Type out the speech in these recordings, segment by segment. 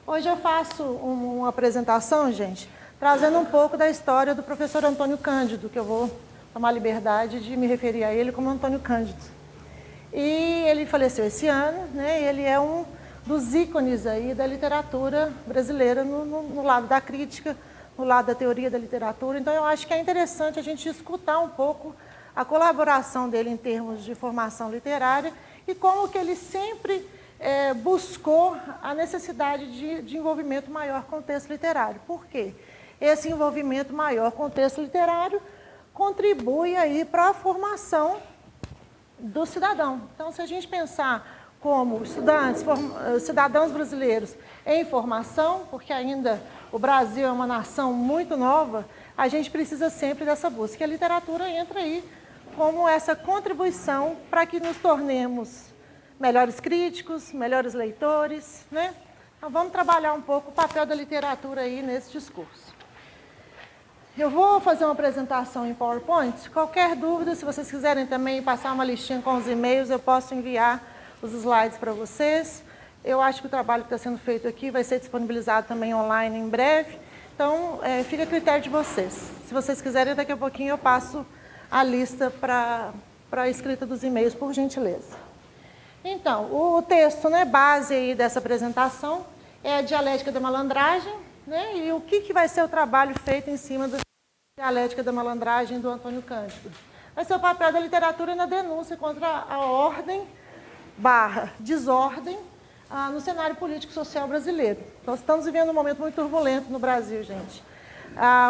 Hoje eu faço uma apresentação, gente, trazendo um pouco da história do professor Antônio Cândido, que eu vou tomar a liberdade de me referir a ele como Antônio Cândido. E ele faleceu esse ano, né? E ele é um dos ícones aí da literatura brasileira no lado da crítica, no lado da teoria da literatura. Então, eu acho que é interessante a gente escutar um pouco a colaboração dele em termos de formação literária e como que ele sempre buscou a necessidade de envolvimento maior com o texto literário. Por quê? Esse envolvimento maior com o texto literário contribui aí para a formação do cidadão. Então, se a gente pensar como estudantes, cidadãos brasileiros em formação, porque ainda o Brasil é uma nação muito nova, a gente precisa sempre dessa busca. E a literatura entra aí como essa contribuição para que nos tornemos melhores críticos, melhores leitores, né? Então, vamos trabalhar um pouco o papel da literatura aí nesse discurso. Eu vou fazer uma apresentação em PowerPoint. Qualquer dúvida, se vocês quiserem também passar uma listinha com os e-mails, eu posso enviar os slides para vocês. Eu acho que o trabalho que está sendo feito aqui vai ser disponibilizado também online em breve. Então, fica a critério de vocês. Se vocês quiserem, daqui a pouquinho eu passo a lista para a escrita dos e-mails, por gentileza. Então, o texto, né, base aí dessa apresentação é a Dialética da Malandragem, né, e o que vai ser o trabalho feito em cima da Dialética da Malandragem do Antônio Cândido. Vai ser o papel da literatura na denúncia contra a ordem / desordem no cenário político e social brasileiro. Nós estamos vivendo um momento muito turbulento no Brasil, gente.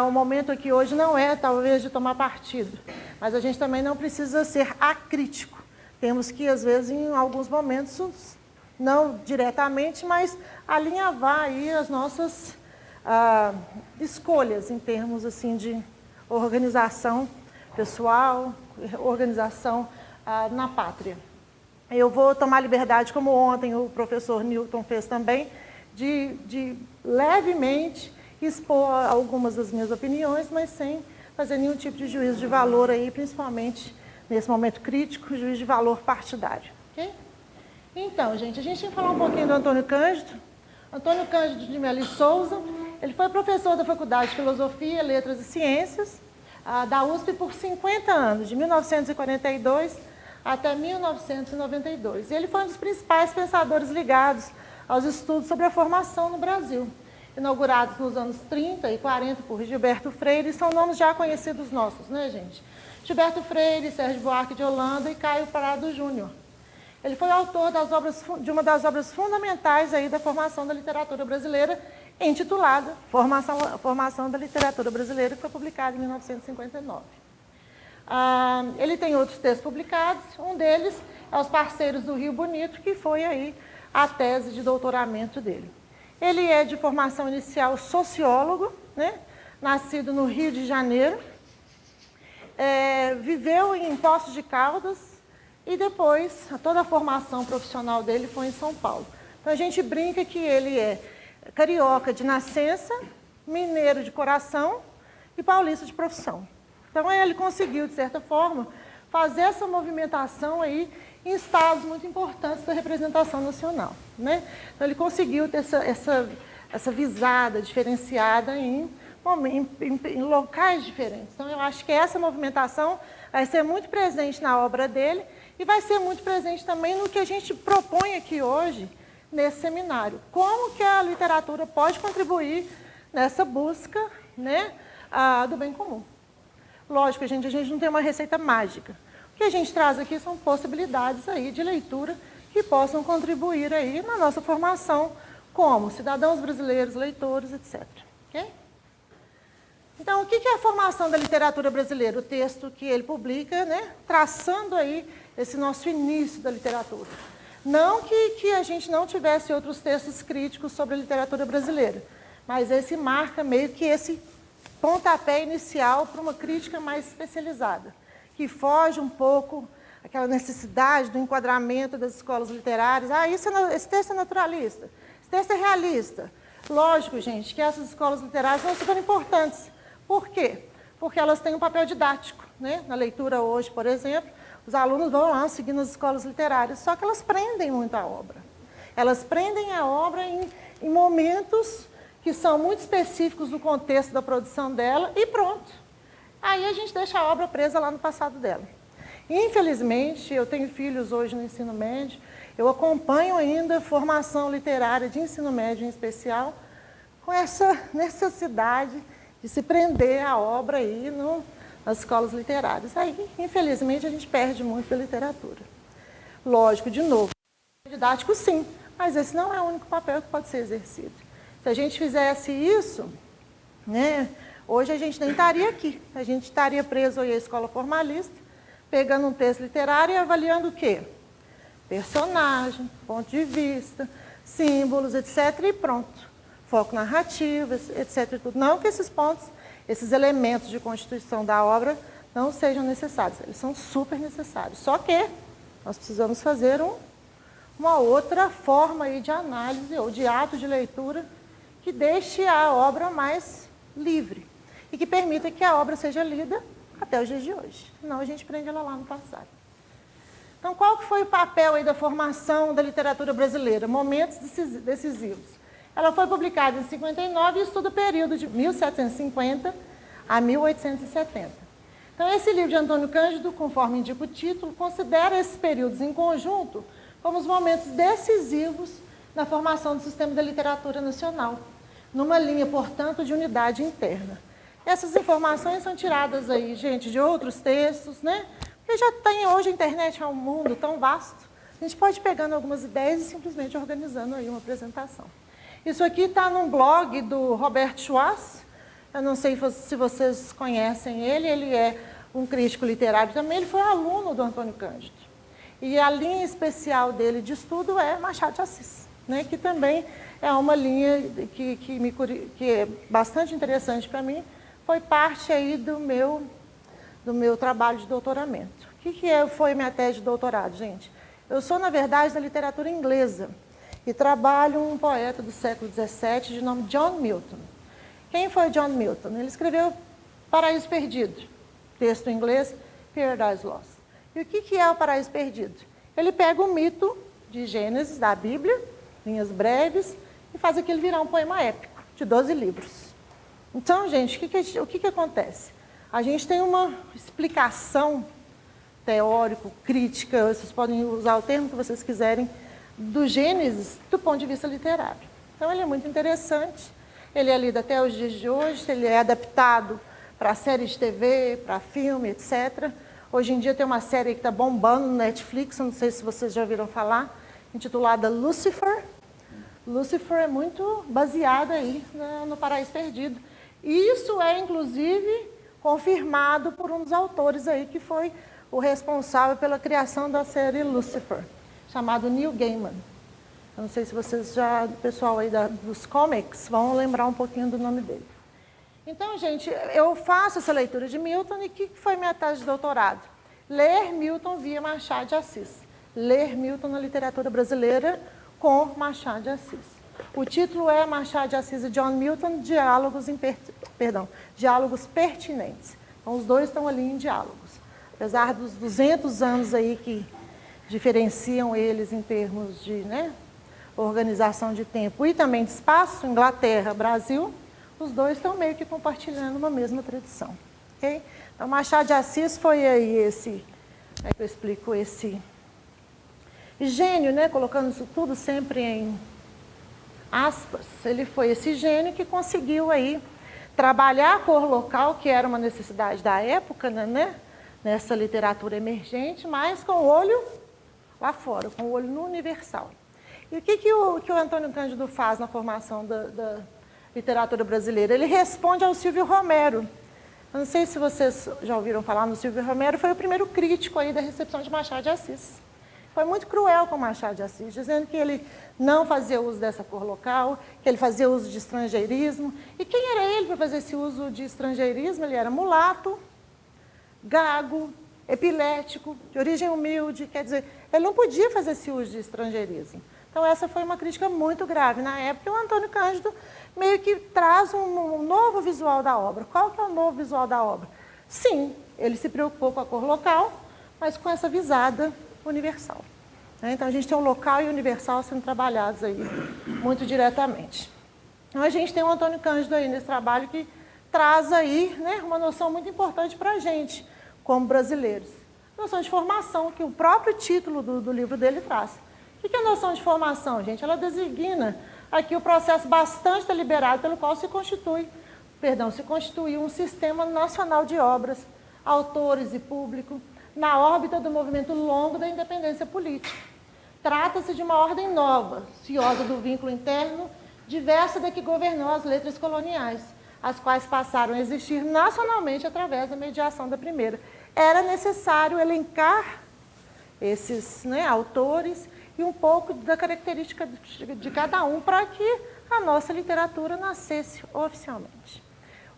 O momento aqui hoje não é, talvez, de tomar partido, mas a gente também não precisa ser acrítico. Temos que, às vezes, em alguns momentos, não diretamente, mas alinhavar aí as nossas escolhas em termos assim, de organização pessoal, organização na pátria. Eu vou tomar liberdade, como ontem o professor Newton fez também, de levemente expor algumas das minhas opiniões, mas sem fazer nenhum tipo de juízo de valor aí, principalmente nesse momento crítico, juízo de valor partidário. Okay? Então, gente, a gente tem que falar um pouquinho do Antônio Cândido. Antônio Cândido de Melo e Souza, ele foi professor da Faculdade de Filosofia, Letras e Ciências, da USP por 50 anos, de 1942 até 1992. Ele foi um dos principais pensadores ligados aos estudos sobre a formação no Brasil, inaugurados nos anos 30 e 40 por Gilberto Freire, são nomes já conhecidos nossos, né, gente? Gilberto Freire, Sérgio Buarque de Holanda e Caio Prado Júnior. Ele foi autor de uma das obras fundamentais aí da formação da literatura brasileira, intitulada Formação da Literatura Brasileira, que foi publicada em 1959. Ele tem outros textos publicados, um deles é Os Parceiros do Rio Bonito, que foi aí a tese de doutoramento dele. Ele é de formação inicial sociólogo, né? Nascido no Rio de Janeiro, viveu em Poços de Caldas e depois toda a formação profissional dele foi em São Paulo. Então a gente brinca que ele é carioca de nascença, mineiro de coração e paulista de profissão. Então ele conseguiu, de certa forma, fazer essa movimentação aí em estados muito importantes da representação nacional, né? Então ele conseguiu ter essa visada diferenciada em locais diferentes. Então, eu acho que essa movimentação vai ser muito presente na obra dele e vai ser muito presente também no que a gente propõe aqui hoje, nesse seminário. Como que a literatura pode contribuir nessa busca, né, do bem comum. Lógico, a gente não tem uma receita mágica. O que a gente traz aqui são possibilidades aí de leitura que possam contribuir aí na nossa formação como cidadãos brasileiros, leitores, etc. Okay? Então, o que é a formação da literatura brasileira? O texto que ele publica, né, traçando aí esse nosso início da literatura. Não que a gente não tivesse outros textos críticos sobre a literatura brasileira, mas esse marca meio que esse pontapé inicial para uma crítica mais especializada, que foge um pouco aquela necessidade do enquadramento das escolas literárias. Esse texto é naturalista, esse texto é realista. Lógico, gente, que essas escolas literárias são super importantes. Por quê? Porque elas têm um papel didático, né? Na leitura hoje, por exemplo, os alunos vão lá seguindo as escolas literárias, só que elas prendem muito a obra. Elas prendem a obra em em momentos que são muito específicos do contexto da produção dela e pronto. Aí a gente deixa a obra presa lá no passado dela. Infelizmente, eu tenho filhos hoje no ensino médio, eu acompanho ainda formação literária de ensino médio em especial, com essa necessidade de se prender à obra aí nas escolas literárias. Aí, infelizmente, a gente perde muito da literatura. Lógico, de novo, didático sim, mas esse não é o único papel que pode ser exercido. Se a gente fizesse isso, né, hoje a gente nem estaria aqui. A gente estaria preso aí à escola formalista, pegando um texto literário e avaliando o quê? Personagem, ponto de vista, símbolos, etc. E pronto. Foco narrativo, etc. Não que esses pontos, esses elementos de constituição da obra não sejam necessários. Eles são super necessários. Só que nós precisamos fazer uma outra forma aí de análise ou de ato de leitura que deixe a obra mais livre e que permita que a obra seja lida até os dias de hoje. Senão a gente prende ela lá no passado. Então, qual que foi o papel aí da formação da literatura brasileira? Momentos decisivos. Ela foi publicada em 59 e estuda o período de 1750 a 1870. Então, esse livro de Antônio Cândido, conforme indica o título, considera esses períodos em conjunto como os momentos decisivos na formação do sistema da literatura nacional, numa linha, portanto, de unidade interna. Essas informações são tiradas aí, gente, de outros textos, né? Porque já tem hoje a internet, é um mundo tão vasto. A gente pode ir pegando algumas ideias e simplesmente organizando aí uma apresentação. Isso aqui está num blog do Robert Schwartz. Eu não sei se vocês conhecem ele. Ele é um crítico literário também. Ele foi aluno do Antônio Cândido. E a linha especial dele de estudo é Machado de Assis, né? Que também é uma linha que é bastante interessante para mim. Foi parte aí do meu trabalho de doutoramento. O que foi minha tese de doutorado, gente? Eu sou, na verdade, da literatura inglesa e trabalho um poeta do século XVII de nome John Milton. Quem foi John Milton? Ele escreveu Paraíso Perdido, texto em inglês, Paradise Lost. E o que é o Paraíso Perdido? Ele pega o mito de Gênesis, da Bíblia, linhas breves, e faz aquilo virar um poema épico, de 12 livros. Então, gente, o que acontece? A gente tem uma explicação teórico, crítica, vocês podem usar o termo que vocês quiserem, do Gênesis do ponto de vista literário. Então, ele é muito interessante, ele é lido até os dias de hoje, ele é adaptado para série de TV, para filme, etc. Hoje em dia tem uma série que está bombando no Netflix, não sei se vocês já ouviram falar, intitulada Lucifer. Lucifer é muito baseada aí no Paraíso Perdido. E isso é, inclusive, confirmado por um dos autores aí, que foi o responsável pela criação da série Lucifer, chamado Neil Gaiman. Eu não sei se vocês o pessoal aí dos comics vão lembrar um pouquinho do nome dele. Então, gente, eu faço essa leitura de Milton e o que foi minha tese de doutorado? Ler Milton via Machado de Assis. Ler Milton na literatura brasileira com Machado de Assis. O título é Machado de Assis e John Milton, Diálogos Pertinentes. Então, os dois estão ali em diálogos. Apesar dos 200 anos aí que diferenciam eles em termos de organização de tempo e também de espaço, Inglaterra, Brasil, os dois estão meio que compartilhando uma mesma tradição. Okay? Então, Machado de Assis foi aí como é que eu explico, esse gênio, colocando isso tudo sempre em aspas, ele foi esse gênio que conseguiu aí trabalhar a cor local, que era uma necessidade da época, nessa literatura emergente, mas com o olho lá fora, com o olho no universal. E o que o Antônio Cândido faz na formação da literatura brasileira? Ele responde ao Silvio Romero. Eu não sei se vocês já ouviram falar no Silvio Romero, foi o primeiro crítico aí da recepção de Machado de Assis. Foi muito cruel com Machado de Assis, dizendo que ele não fazia uso dessa cor local, que ele fazia uso de estrangeirismo. E quem era ele para fazer esse uso de estrangeirismo? Ele era mulato, gago, epilético, de origem humilde, quer dizer, ele não podia fazer esse uso de estrangeirismo. Então, essa foi uma crítica muito grave. Na época, o Antônio Cândido meio que traz um novo visual da obra. Qual que é o novo visual da obra? Sim, ele se preocupou com a cor local, mas com essa visada universal. né? Então, a gente tem o local e o universal sendo trabalhados aí muito diretamente. Então, a gente tem o Antônio Cândido aí nesse trabalho que traz aí, né, uma noção muito importante para a gente, como brasileiros. Noção de formação, que o próprio título do livro dele traz. O que é a noção de formação, gente? Ela designa aqui o processo bastante deliberado pelo qual se constituiu um sistema nacional de obras, autores e público, na órbita do movimento longo da independência política. Trata-se de uma ordem nova, ciosa do vínculo interno, diversa da que governou as letras coloniais, as quais passaram a existir nacionalmente através da mediação da primeira. Era necessário elencar esses, né, autores e um pouco da característica de cada um para que a nossa literatura nascesse oficialmente.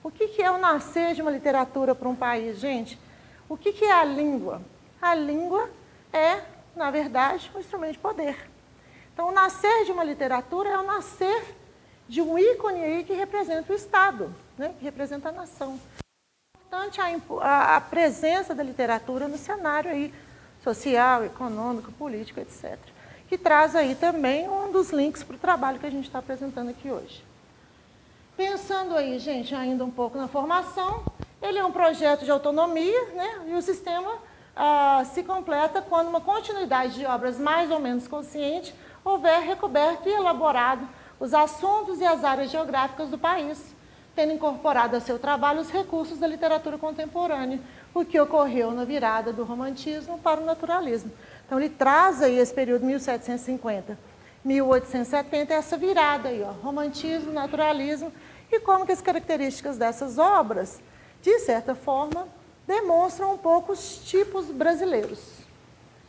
O que é o nascer de uma literatura para um país, gente? O que é a língua? A língua é, na verdade, um instrumento de poder. Então, o nascer de uma literatura é o nascer de um ícone aí que representa o Estado, né? Que representa a nação. É importante a presença da literatura no cenário aí social, econômico, político, etc. Que traz aí também um dos links para o trabalho que a gente está apresentando aqui hoje. Pensando aí, gente, ainda um pouco na formação, ele é um projeto de autonomia, né? E o sistema se completa quando uma continuidade de obras mais ou menos consciente houver recoberto e elaborado os assuntos e as áreas geográficas do país, tendo incorporado a seu trabalho os recursos da literatura contemporânea, o que ocorreu na virada do romantismo para o naturalismo. Então, ele traz aí esse período 1750, 1870, essa virada aí, ó, romantismo, naturalismo, e como que as características dessas obras, de certa forma, demonstram um pouco os tipos brasileiros.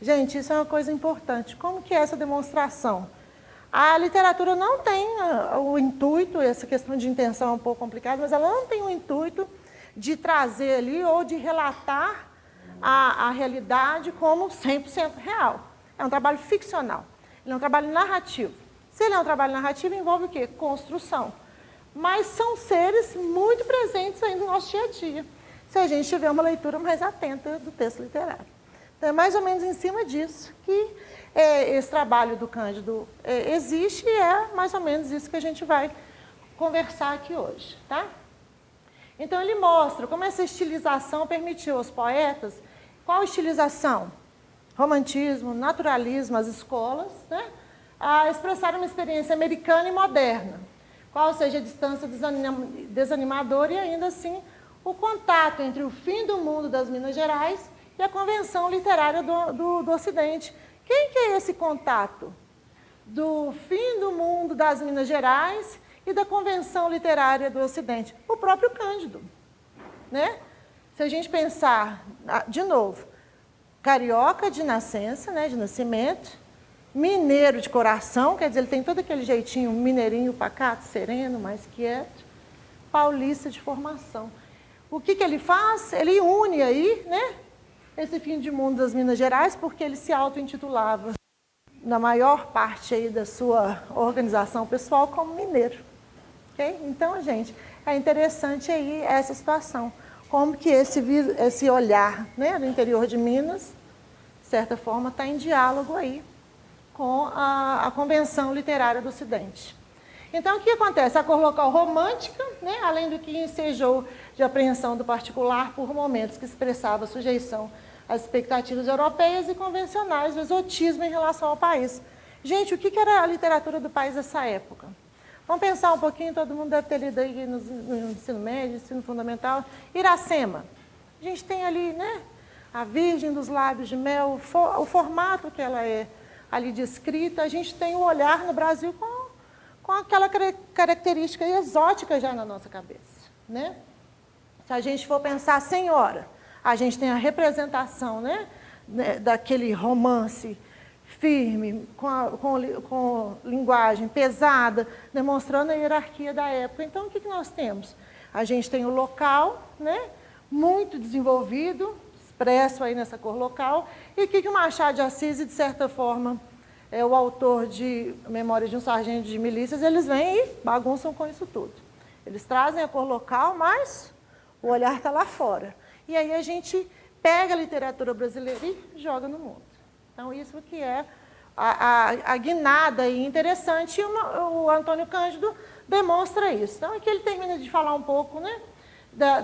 Gente, isso é uma coisa importante. Como que é essa demonstração? A literatura não tem o intuito, essa questão de intenção é um pouco complicada, mas ela não tem o intuito de trazer ali ou de relatar a realidade como 100% real. É um trabalho ficcional, ele é um trabalho narrativo. Se ele é um trabalho narrativo, envolve o quê? Construção. Mas são seres muito presentes aí no nosso dia a dia, se a gente tiver uma leitura mais atenta do texto literário. Então, é mais ou menos em cima disso que esse trabalho do Cândido existe e é mais ou menos isso que a gente vai conversar aqui hoje, tá? Então, ele mostra como essa estilização permitiu aos poetas, qual estilização? Romantismo, naturalismo, as escolas, né? A expressar uma experiência americana e moderna, qual seja a distância desanimadora e ainda assim o contato entre o fim do mundo das Minas Gerais e a convenção literária do Ocidente. Quem que é esse contato? Do fim do mundo das Minas Gerais e da convenção literária do Ocidente? O próprio Cândido, né? Se a gente pensar, de novo, carioca de nascença, né, de nascimento, mineiro de coração, quer dizer, ele tem todo aquele jeitinho mineirinho, pacato, sereno, mais quieto, paulista de formação. O que ele faz? Ele une aí, né, esse fim de mundo das Minas Gerais, porque ele se auto-intitulava, na maior parte aí da sua organização pessoal, como mineiro. Okay? Então, gente, é interessante aí essa situação. Como que esse olhar, né, do interior de Minas, de certa forma, está em diálogo aí com a Convenção Literária do Ocidente. Então, o que acontece? A cor local romântica, né, além do que ensejou de apreensão do particular por momentos que expressava sujeição às expectativas europeias e convencionais, o exotismo em relação ao país. Gente, o que era a literatura do país nessa época? Vamos pensar um pouquinho, todo mundo deve ter lido aí no ensino médio, ensino fundamental. Iracema. A gente tem ali, né, a Virgem dos Lábios de Mel, o formato que ela é ali descrita. A gente tem o olhar no Brasil com aquela característica exótica já na nossa cabeça, né? Se a gente for pensar Senhora, a gente tem a representação, né, daquele romance firme, com linguagem pesada, demonstrando a hierarquia da época. Então, o que nós temos? A gente tem o local, né, muito desenvolvido, expresso aí nessa cor local, e o que o Machado de Assis, de certa forma, é o autor de Memórias de um Sargento de Milícias, eles vêm e bagunçam com isso tudo. Eles trazem a cor local, mas o olhar está lá fora. E aí a gente pega a literatura brasileira e joga no mundo. Então, isso que é a guinada aí interessante, e o Antônio Cândido demonstra isso. Então, aqui ele termina de falar um pouco, né,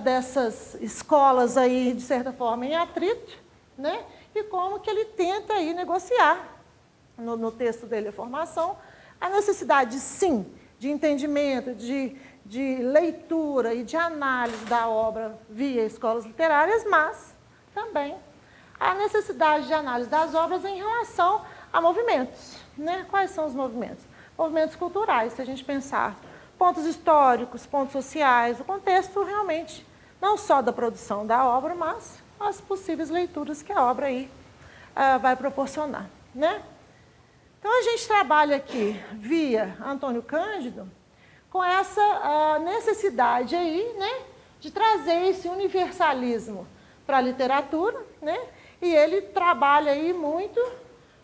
dessas escolas aí, de certa forma, em atrito, né, e como que ele tenta aí negociar, no texto dele, a formação, a necessidade, sim, de entendimento, de leitura e de análise da obra via escolas literárias, mas também a necessidade de análise das obras em relação a movimentos, né? Quais são os movimentos? Movimentos culturais, se a gente pensar pontos históricos, pontos sociais, o contexto realmente não só da produção da obra, mas as possíveis leituras que a obra aí vai proporcionar, né? Então, a gente trabalha aqui via Antônio Cândido com essa necessidade aí, né, de trazer esse universalismo para a literatura, né? E ele trabalha aí muito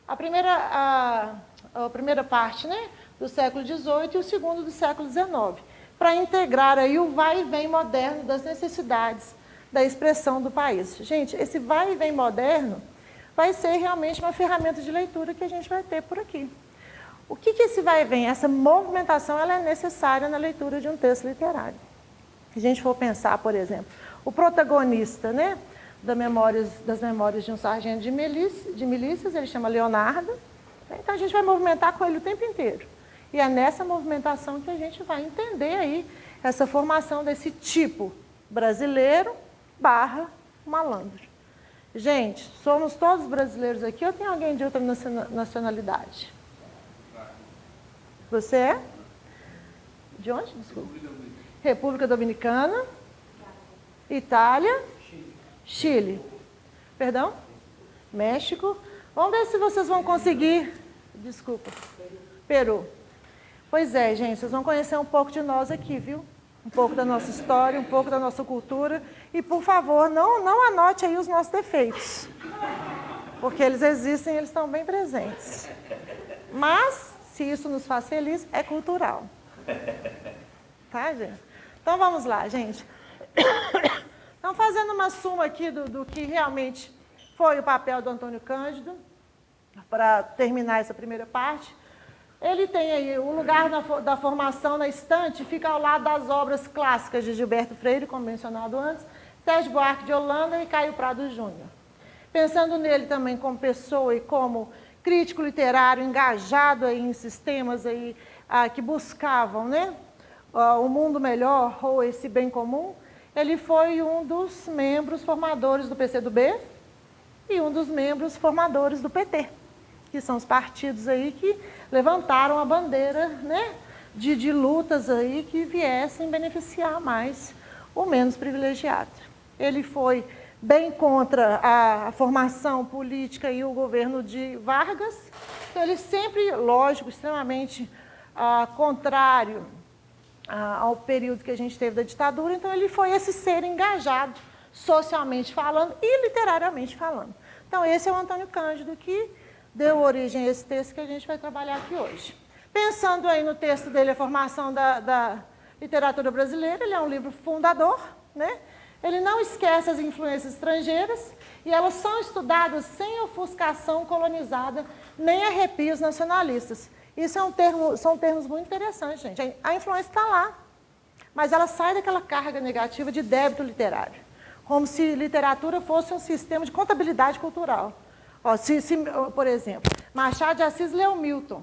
a primeira parte, né, do século XVIII e o segundo do século XIX, para integrar aí o vai e vem moderno das necessidades da expressão do país. Gente, esse vai e vem moderno vai ser realmente uma ferramenta de leitura que a gente vai ter por aqui. O que esse vai e vem? Essa movimentação ela é necessária na leitura de um texto literário. Se a gente for pensar, por exemplo, o protagonista, né, das memórias de um sargento de milícias, ele chama Leonardo, então a gente vai movimentar com ele o tempo inteiro. E é nessa movimentação que a gente vai entender aí essa formação desse tipo brasileiro / malandro. Gente, somos todos brasileiros aqui ou tem alguém de outra nacionalidade? Você é? De onde? Desculpa. República Dominicana. Itália. Chile. Perdão? México. Vamos ver se vocês vão conseguir. Desculpa. Peru. Pois é, gente, vocês vão conhecer um pouco de nós aqui, viu? Um pouco da nossa história, um pouco da nossa cultura. E, por favor, não anote aí os nossos defeitos. Porque eles existem, eles estão bem presentes. Mas, se isso nos faz feliz, é cultural. Tá, gente? Então, vamos lá, gente. Então, fazendo uma suma aqui do que realmente foi o papel do Antônio Cândido, para terminar essa primeira parte, ele tem aí o lugar da formação na estante, fica ao lado das obras clássicas de Gilberto Freire, como mencionado antes, Sérgio Buarque de Holanda e Caio Prado Júnior. Pensando nele também como pessoa e como crítico literário engajado aí em sistemas aí, que buscavam, né, o mundo melhor ou esse bem comum, ele foi um dos membros formadores do PCdoB e um dos membros formadores do PT, que são os partidos aí que levantaram a bandeira, né, de lutas aí que viessem beneficiar mais o menos privilegiado. Ele foi bem contra a formação política e o governo de Vargas, então ele sempre, lógico, extremamente contrário ao período que a gente teve da ditadura, então ele foi esse ser engajado socialmente falando e literariamente falando. Então esse é o Antônio Cândido que deu origem a esse texto que a gente vai trabalhar aqui hoje. Pensando aí no texto dele, a formação da literatura brasileira, ele é um livro fundador, né? Ele não esquece as influências estrangeiras e elas são estudadas sem ofuscação colonizada nem arrepios nacionalistas. Isso são termos muito interessantes, gente. A influência está lá, mas ela sai daquela carga negativa de débito literário, como se literatura fosse um sistema de contabilidade cultural. Ó, por exemplo, Machado de Assis leu Milton.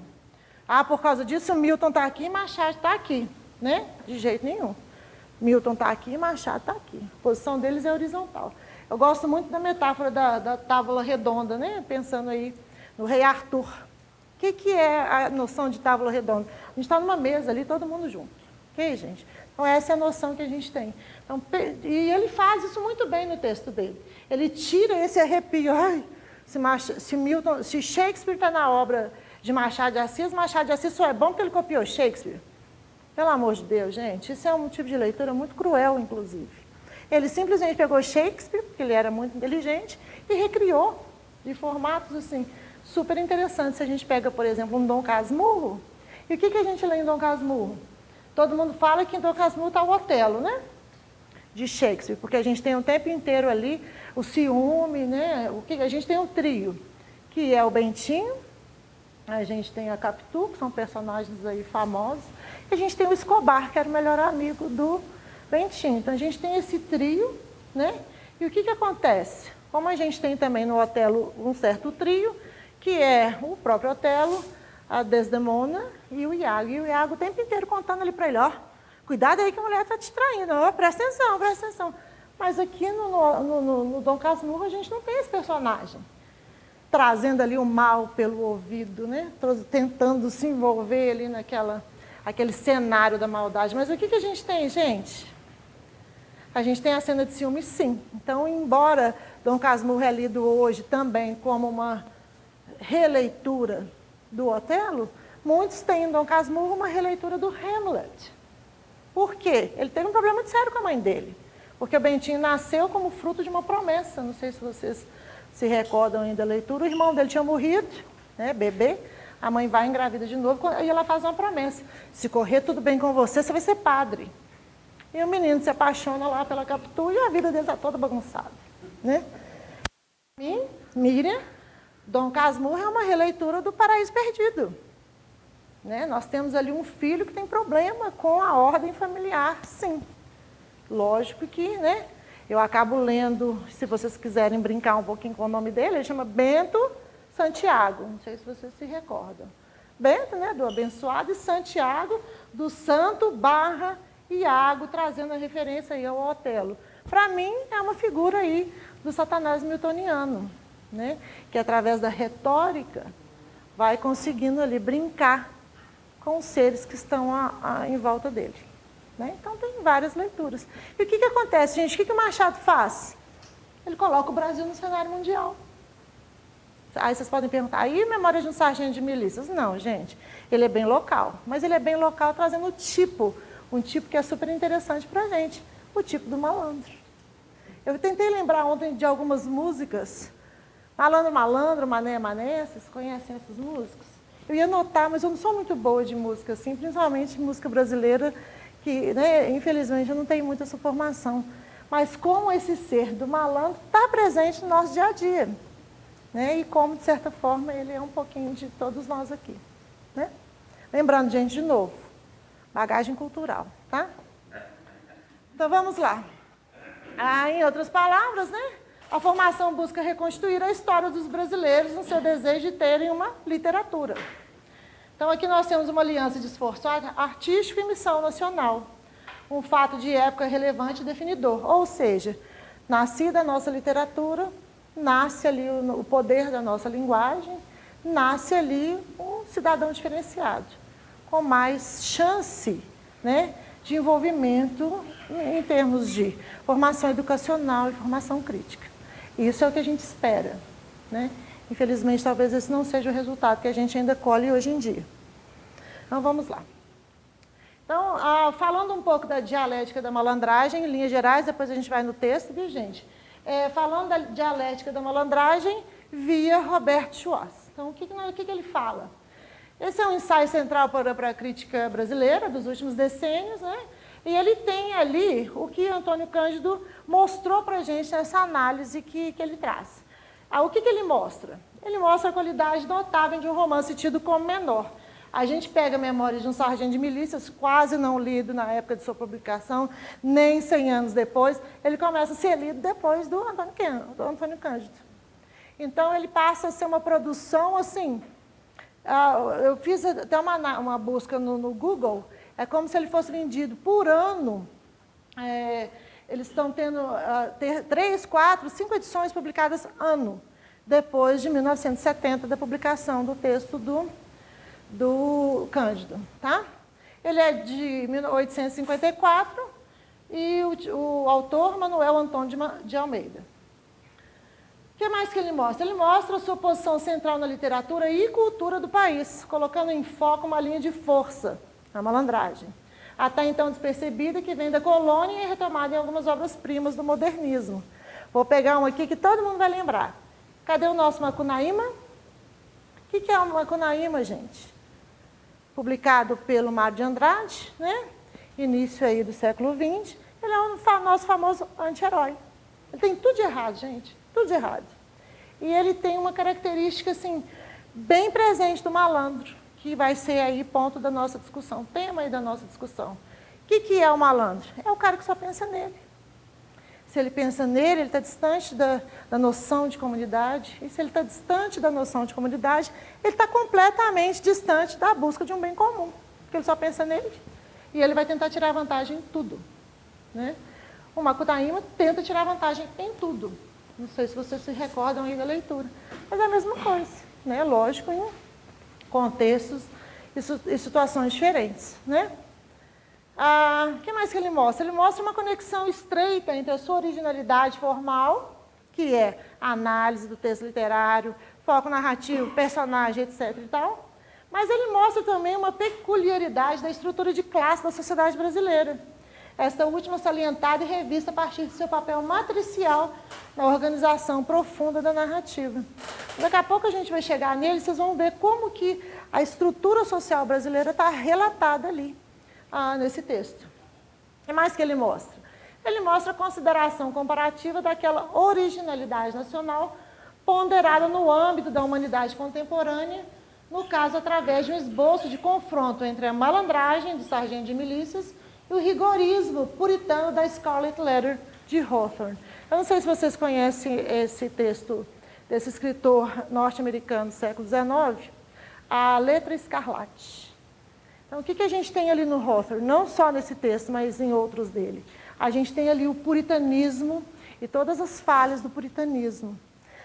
Por causa disso, Milton está aqui e Machado está aqui, né? De jeito nenhum. Milton está aqui e Machado está aqui. A posição deles é horizontal. Eu gosto muito da metáfora da tábua redonda, né? Pensando aí no rei Arthur. O que é a noção de tábua redonda? A gente está numa mesa ali, todo mundo junto. Ok, gente? Então, essa é a noção que a gente tem. Então, e ele faz isso muito bem no texto dele. Ele tira esse arrepio. Ai, se Shakespeare está na obra de Machado de Assis só é bom porque ele copiou Shakespeare. Pelo amor de Deus, gente, isso é um tipo de leitura muito cruel, inclusive. Ele simplesmente pegou Shakespeare, porque ele era muito inteligente, e recriou de formatos assim, super interessantes. Se a gente pega, por exemplo, um Dom Casmurro, e o que a gente lê em Dom Casmurro? Todo mundo fala que em Dom Casmurro está o Otelo, né? De Shakespeare, porque a gente tem o tempo inteiro ali o ciúme, né? A gente tem um trio, que é o Bentinho, A gente tem a Capitu, que são personagens aí famosos. E a gente tem o Escobar, que era o melhor amigo do Bentinho. Então, a gente tem esse trio, né? E o que acontece? Como a gente tem também no Otelo um certo trio, que é o próprio Otelo, a Desdemona e o Iago. E o Iago o tempo inteiro contando ali para ele, ó, cuidado aí que a mulher está te traindo, ó, presta atenção, presta atenção. Mas aqui no Dom Casmurro a gente não tem esse personagem. Trazendo ali o mal pelo ouvido, né? Tentando se envolver ali aquele cenário da maldade. Mas o que a gente tem, gente? A gente tem a cena de ciúme, sim. Então, embora Dom Casmurro é lido hoje também como uma releitura do Otelo, muitos têm em Dom Casmurro uma releitura do Hamlet. Por quê? Ele teve um problema muito sério com a mãe dele. Porque o Bentinho nasceu como fruto de uma promessa. Não sei se vocês se recordam ainda da leitura. O irmão dele tinha morrido, né, bebê. A mãe vai engravida de novo e ela faz uma promessa. Se correr tudo bem com você, você vai ser padre. E o menino se apaixona lá pela Capitu e a vida dele está toda bagunçada. Né? Miriam, Dom Casmurro é uma releitura do Paraíso Perdido. Né? Nós temos ali um filho que tem problema com a ordem familiar, sim. Lógico que, né? Eu acabo lendo, se vocês quiserem brincar um pouquinho com o nome dele, ele chama Bento Santiago. Não sei se vocês se recordam. Bento, né, do abençoado, e Santiago, do santo / Iago, trazendo a referência aí ao Otelo. Para mim, é uma figura aí do Satanás miltoniano, né? Que através da retórica vai conseguindo ali brincar com os seres que estão em volta dele. Né? Então, tem várias leituras. E o que acontece, gente? O que o Machado faz? Ele coloca o Brasil no cenário mundial. Aí vocês podem perguntar, aí Memória de um Sargento de Milícias? Não, gente. Ele é bem local. Mas ele é bem local trazendo um tipo que é super interessante para a gente. O tipo do malandro. Eu tentei lembrar ontem de algumas músicas. Malandro, malandro, mané, mané. Vocês conhecem essas músicas? Eu ia anotar, mas eu não sou muito boa de música, assim, principalmente música brasileira, que, né, infelizmente, eu não tenho muito essa formação. Mas como esse ser do malandro está presente no nosso dia a dia. Né? E como, de certa forma, ele é um pouquinho de todos nós aqui. Né? Lembrando, gente, de novo, bagagem cultural. Tá? Então, vamos lá. Em outras palavras, né, a formação busca reconstruir a história dos brasileiros no seu desejo de terem uma literatura. Então, aqui nós temos uma aliança de esforço artístico e missão nacional. Um fato de época relevante e definidor. Ou seja, nascida a nossa literatura, nasce ali o poder da nossa linguagem, nasce ali um cidadão diferenciado, com mais chance, né, de envolvimento em termos de formação educacional e formação crítica. Isso é o que a gente espera. Né? Infelizmente, talvez esse não seja o resultado que a gente ainda colhe hoje em dia. Então, vamos lá. Então, falando um pouco da dialética da malandragem, em linhas gerais, depois a gente vai no texto, viu, gente? Falando da dialética da malandragem via Roberto Schwartz. Então, o que ele fala? Esse é um ensaio central para a crítica brasileira dos últimos decênios, né? E ele tem ali o que Antônio Cândido mostrou para a gente nessa análise que ele traz. O que ele mostra? Ele mostra a qualidade notável de um romance tido como menor. A gente pega a Memória de um Sargento de Milícias, quase não lido na época de sua publicação, nem 100 anos depois, ele começa a ser lido depois do Antônio Cândido. Então, ele passa a ser uma produção, assim, eu fiz até uma busca no Google, é como se ele fosse vendido por ano, eles estão tendo 3, 4, 5 edições publicadas ano, depois de 1970, da publicação do texto do Cândido. Tá? Ele é de 1854 e o autor, Manuel Antônio de Almeida. O que mais que ele mostra? Ele mostra a sua posição central na literatura e cultura do país, colocando em foco uma linha de força, a malandragem, até então despercebida, que vem da colônia e é retomada em algumas obras-primas do modernismo. Vou pegar um aqui que todo mundo vai lembrar. Cadê o nosso Macunaíma? O que é o Macunaíma, gente? Publicado pelo Mário de Andrade, né? Início aí do século XX. Ele é o nosso famoso anti-herói. Ele tem tudo de errado, gente. Tudo de errado. E ele tem uma característica, assim, bem presente do malandro, que vai ser aí ponto da nossa discussão, tema aí da nossa discussão. O que é o malandro? É o cara que só pensa nele. Se ele pensa nele, ele está distante da noção de comunidade. E se ele está distante da noção de comunidade, ele está completamente distante da busca de um bem comum. Porque ele só pensa nele. E ele vai tentar tirar vantagem em tudo. Né? O Macunaíma tenta tirar vantagem em tudo. Não sei se vocês se recordam aí da leitura. Mas é a mesma coisa. Né? Lógico, em contextos e situações diferentes. Né? O que mais que ele mostra? Ele mostra uma conexão estreita entre a sua originalidade formal, que é a análise do texto literário, foco narrativo, personagem, etc. e tal, mas ele mostra também uma peculiaridade da estrutura de classe da sociedade brasileira. Esta última salientada e revista a partir de seu papel matricial na organização profunda da narrativa. Daqui a pouco a gente vai chegar nele, vocês vão ver como que a estrutura social brasileira está relatada ali. Nesse texto. O que mais que ele mostra? Ele mostra a consideração comparativa daquela originalidade nacional ponderada no âmbito da humanidade contemporânea, no caso, através de um esboço de confronto entre a malandragem do sargento de milícias e o rigorismo puritano da Scarlet Letter de Hawthorne. Eu não sei se vocês conhecem esse texto desse escritor norte-americano do século XIX, A Letra Escarlate. Então, o que a gente tem ali no Hawthorne? Não só nesse texto, mas em outros dele. A gente tem ali o puritanismo e todas as falhas do puritanismo.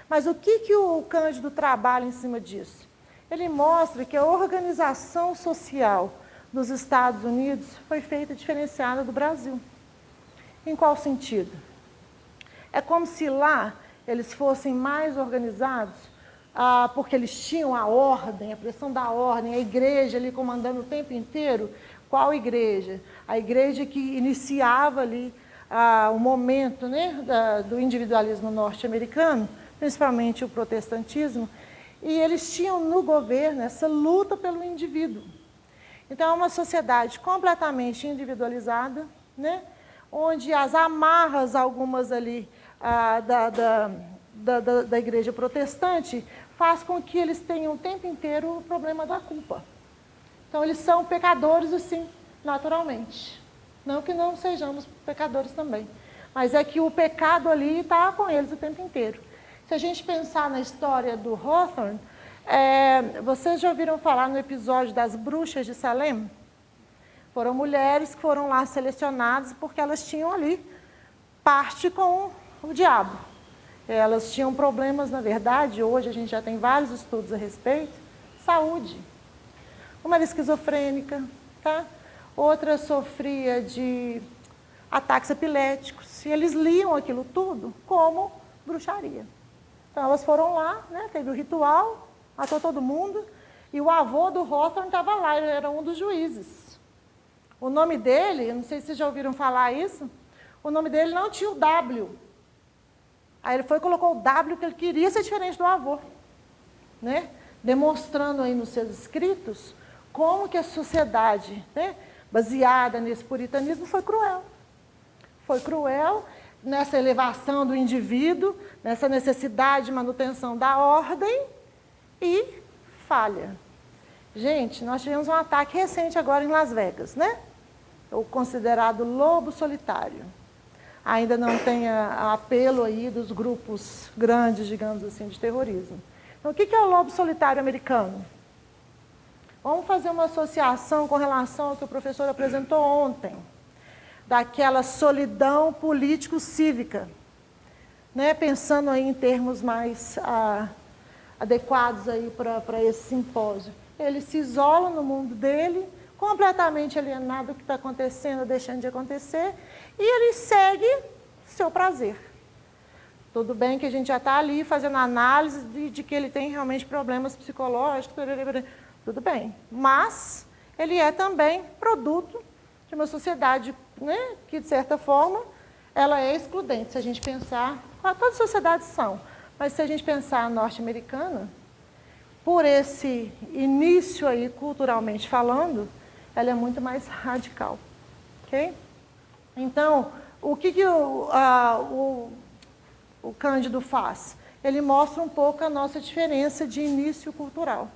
Mas o que o Cândido trabalha em cima disso? Ele mostra que a organização social dos Estados Unidos foi feita diferenciada do Brasil. Em qual sentido? É como se lá eles fossem mais organizados, porque eles tinham a ordem, a pressão da ordem, a igreja ali comandando o tempo inteiro. Qual igreja? A igreja que iniciava ali o momento, né, do individualismo norte-americano, principalmente o protestantismo, e eles tinham no governo essa luta pelo indivíduo. Então, é uma sociedade completamente individualizada, né, onde as amarras, algumas ali da igreja protestante, faz com que eles tenham o tempo inteiro o problema da culpa. Então, eles são pecadores, assim, naturalmente. Não que não sejamos pecadores também, mas é que o pecado ali está com eles o tempo inteiro. Se a gente pensar na história do Hawthorne, vocês já ouviram falar no episódio das bruxas de Salem? Foram mulheres que foram lá selecionadas porque elas tinham ali parte com o diabo. Elas tinham problemas, na verdade, hoje a gente já tem vários estudos a respeito, saúde. Uma era esquizofrênica, tá? Outra sofria de ataques epiléticos. E eles liam aquilo tudo como bruxaria. Então elas foram lá, né? Teve o ritual, matou todo mundo, e o avô do Hawthorne estava lá, ele era um dos juízes. O nome dele, não sei se vocês já ouviram falar isso, o nome dele não tinha o W. Aí ele foi e colocou o W, que ele queria ser diferente do avô, né? Demonstrando aí nos seus escritos como que a sociedade, né, baseada nesse puritanismo, foi cruel. Foi cruel nessa elevação do indivíduo, nessa necessidade de manutenção da ordem e falha. Gente, nós tivemos um ataque recente agora em Las Vegas, né? O considerado lobo solitário. Ainda não tem apelo aí dos grupos grandes, digamos assim, de terrorismo. Então, o que é o lobo solitário americano? Vamos fazer uma associação com relação ao que o professor apresentou ontem, daquela solidão político-cívica, né? Pensando aí em termos mais adequados aí para esse simpósio. Ele se isola no mundo dele, completamente alienado do que está acontecendo, deixando de acontecer, e ele segue seu prazer. Tudo bem que a gente já está ali fazendo análise de que ele tem realmente problemas psicológicos, tudo bem. Mas ele é também produto de uma sociedade, né, que, de certa forma, ela é excludente. Se a gente pensar, todas as sociedades são, mas se a gente pensar a norte-americana, por esse início aí, culturalmente falando, ela é muito mais radical. Ok? Então, o que o Cândido faz? ele mostra um pouco a nossa diferença de início cultural.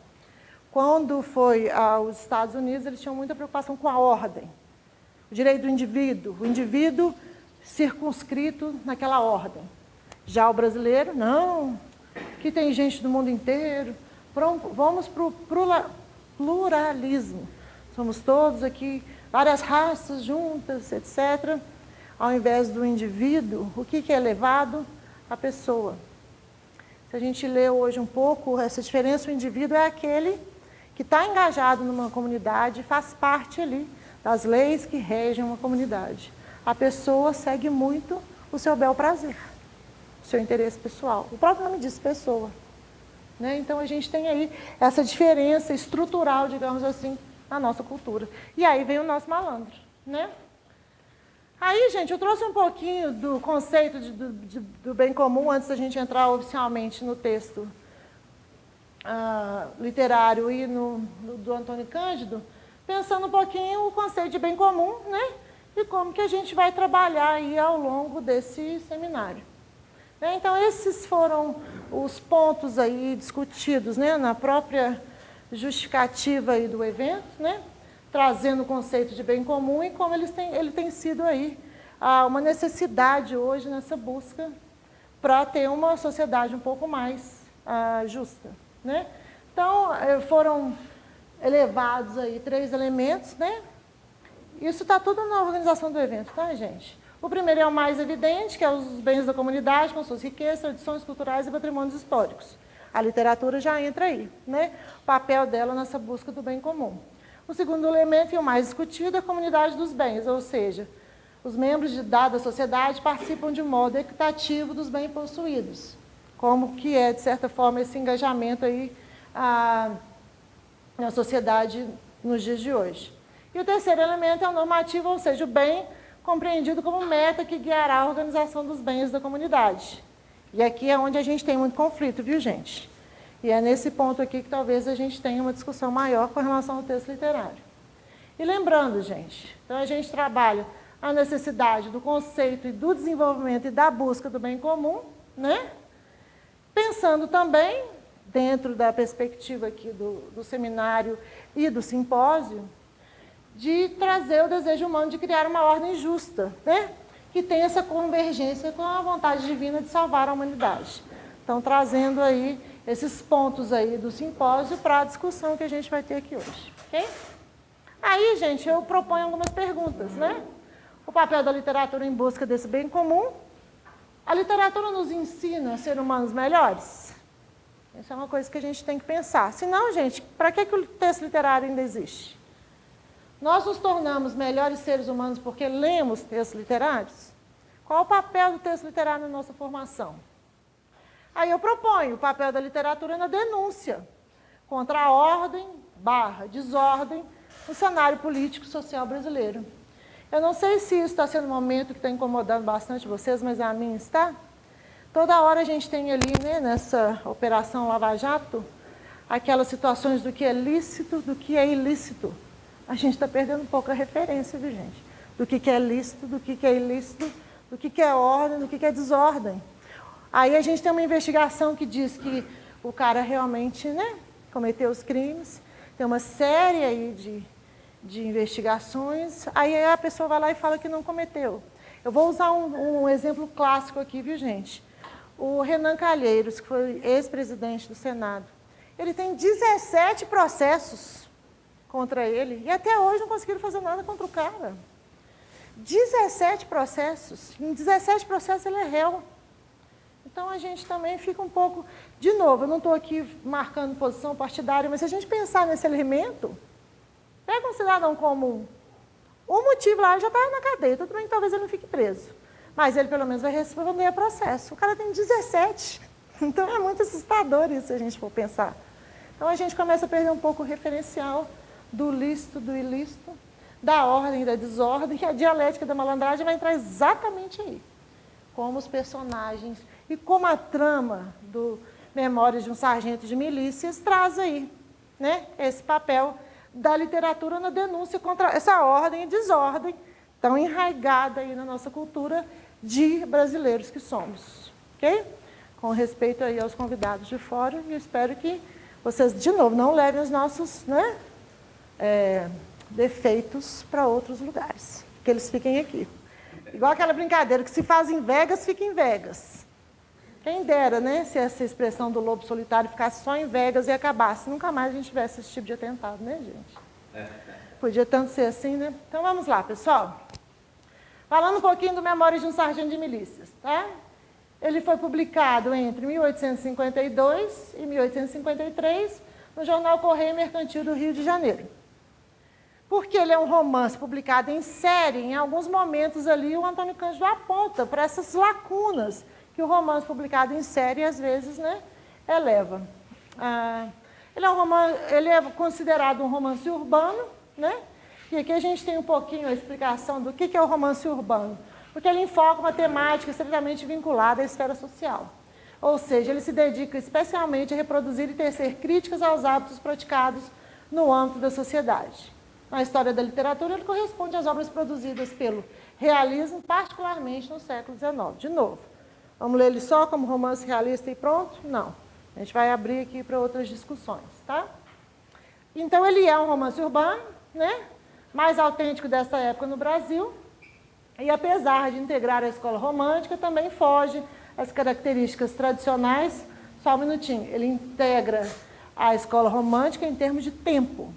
Quando foi aos Estados Unidos, eles tinham muita preocupação com a ordem, o direito do indivíduo, o indivíduo circunscrito naquela ordem. Já o brasileiro, não, que tem gente do mundo inteiro, vamos para o pluralismo. Somos todos aqui, várias raças juntas, etc. Ao invés do indivíduo, o que é levado? A pessoa. Se a gente lê hoje um pouco essa diferença, o indivíduo é aquele que está engajado numa comunidade, faz parte ali das leis que regem uma comunidade. A pessoa segue muito o seu bel prazer, o seu interesse pessoal. O próprio nome diz pessoa. Né? Então, a gente tem aí essa diferença estrutural, digamos assim, na nossa cultura. E aí vem o nosso malandro. Né? Aí, gente, eu trouxe um pouquinho do conceito do bem comum, antes da gente entrar oficialmente no texto literário e do Antônio Cândido, pensando um pouquinho o conceito de bem comum, né? E como que a gente vai trabalhar aí ao longo desse seminário. Então, esses foram os pontos aí discutidos, né, na própria justificativa aí do evento, né, trazendo o conceito de bem comum e como ele tem sido aí uma necessidade hoje nessa busca para ter uma sociedade um pouco mais justa. Né? Então, foram elevados aí 3 elementos, né? Isso está tudo na organização do evento, tá, gente? O primeiro é o mais evidente, que é os bens da comunidade, com suas riquezas, tradições culturais e patrimônios históricos. A literatura já entra aí, né? O papel dela nessa busca do bem comum. O segundo elemento, e o mais discutido, é a comunidade dos bens, ou seja, os membros de dada sociedade participam de modo equitativo dos bens possuídos. Como que é, de certa forma, esse engajamento aí na sociedade nos dias de hoje. E o terceiro elemento é o normativo, ou seja, o bem compreendido como meta que guiará a organização dos bens da comunidade. E aqui é onde a gente tem muito conflito, viu, gente? E é nesse ponto aqui que talvez a gente tenha uma discussão maior com relação ao texto literário. E lembrando, gente, então a gente trabalha a necessidade do conceito e do desenvolvimento e da busca do bem comum, né? Pensando também, dentro da perspectiva aqui do seminário e do simpósio, de trazer o desejo humano de criar uma ordem justa, né? Que tem essa convergência com a vontade divina de salvar a humanidade. Então, trazendo aí esses pontos aí do simpósio para a discussão que a gente vai ter aqui hoje. Okay? Aí, gente, eu proponho algumas perguntas, né? O papel da literatura em busca desse bem comum. A literatura nos ensina a ser humanos melhores? Isso é uma coisa que a gente tem que pensar. Senão, gente, para que o texto literário ainda existe? Nós nos tornamos melhores seres humanos porque lemos textos literários? Qual o papel do texto literário na nossa formação? Aí eu proponho o papel da literatura na denúncia contra a ordem / desordem no cenário político e social brasileiro. Eu não sei se isso está sendo um momento que está incomodando bastante vocês, mas a mim está. Toda hora a gente tem ali, né, nessa operação Lava Jato, aquelas situações do que é lícito, do que é ilícito. A gente está perdendo um pouco a referência, viu, gente? Do que é lícito, do que é ilícito, do que é ordem, do que é desordem. Aí a gente tem uma investigação que diz que o cara realmente, né, cometeu os crimes, tem uma série aí de investigações, aí a pessoa vai lá e fala que não cometeu. Eu vou usar um exemplo clássico aqui, viu, gente? O Renan Calheiros, que foi ex-presidente do Senado, ele tem 17 processos contra ele, e até hoje não conseguiram fazer nada contra o cara. 17 processos. Em 17 processos ele é réu. Então a gente também fica um pouco... De novo, eu não estou aqui marcando posição partidária, mas se a gente pensar nesse elemento, pega um cidadão comum. O motivo lá, ele já está na cadeia, tudo bem que talvez ele não fique preso. Mas ele pelo menos vai responder a processo. O cara tem 17. Então é muito assustador isso, se a gente for pensar. Então a gente começa a perder um pouco o referencial do lícito, do ilícito, da ordem e da desordem, e a dialética da malandragem vai entrar exatamente aí. Como os personagens e como a trama do Memórias de um Sargento de Milícias traz aí, né, esse papel da literatura na denúncia contra essa ordem e desordem tão enraigada aí na nossa cultura de brasileiros que somos. Okay? com respeito aí aos convidados de fora, e espero que vocês, de novo, não levem os nossos, né, defeitos para outros lugares, que eles fiquem aqui. Igual aquela brincadeira que se faz em Vegas, fica em Vegas. Quem dera, né, se essa expressão do lobo solitário ficasse só em Vegas e acabasse. Nunca mais a gente tivesse esse tipo de atentado, né, gente? Podia tanto ser assim, né? Então vamos lá, pessoal. Falando um pouquinho do Memórias de um Sargento de Milícias, tá? Ele foi publicado entre 1852 e 1853 no Jornal Correio Mercantil do Rio de Janeiro. Porque ele é um romance publicado em série, em alguns momentos ali o Antônio Cândido aponta para essas lacunas que o romance publicado em série, às vezes, né, eleva. Ele é considerado um romance urbano, né? E aqui a gente tem um pouquinho a explicação do que é o romance urbano. Porque ele enfoca uma temática estritamente vinculada à esfera social. Ou seja, ele se dedica especialmente a reproduzir e tecer críticas aos hábitos praticados no âmbito da sociedade. Na história da literatura, ele corresponde às obras produzidas pelo realismo, particularmente no século XIX. De novo, vamos ler ele só como romance realista e pronto? Não. A gente vai abrir aqui para outras discussões, tá? Então, ele é um romance urbano, né, mais autêntico desta época no Brasil, e apesar de integrar a escola romântica, também foge às características tradicionais. Só um minutinho. Ele integra a escola romântica em termos de tempo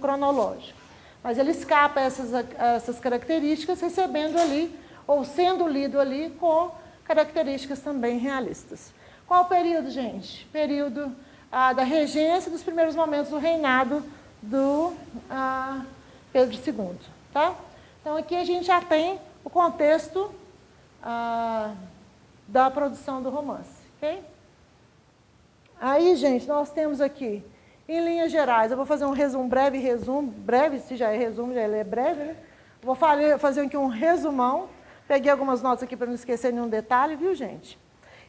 cronológico. Mas ele escapa a essas características, recebendo ali, ou sendo lido ali, com características também realistas. Qual o período, gente? Período da regência dos primeiros momentos do reinado do Pedro II. Tá? Então, aqui a gente já tem o contexto da produção do romance. Okay? Aí, gente, nós temos aqui, em linhas gerais, eu vou fazer um breve resumo, breve, se já é resumo, já é breve, né? Vou fazer aqui um resumão, peguei algumas notas aqui para não esquecer nenhum detalhe, viu, gente?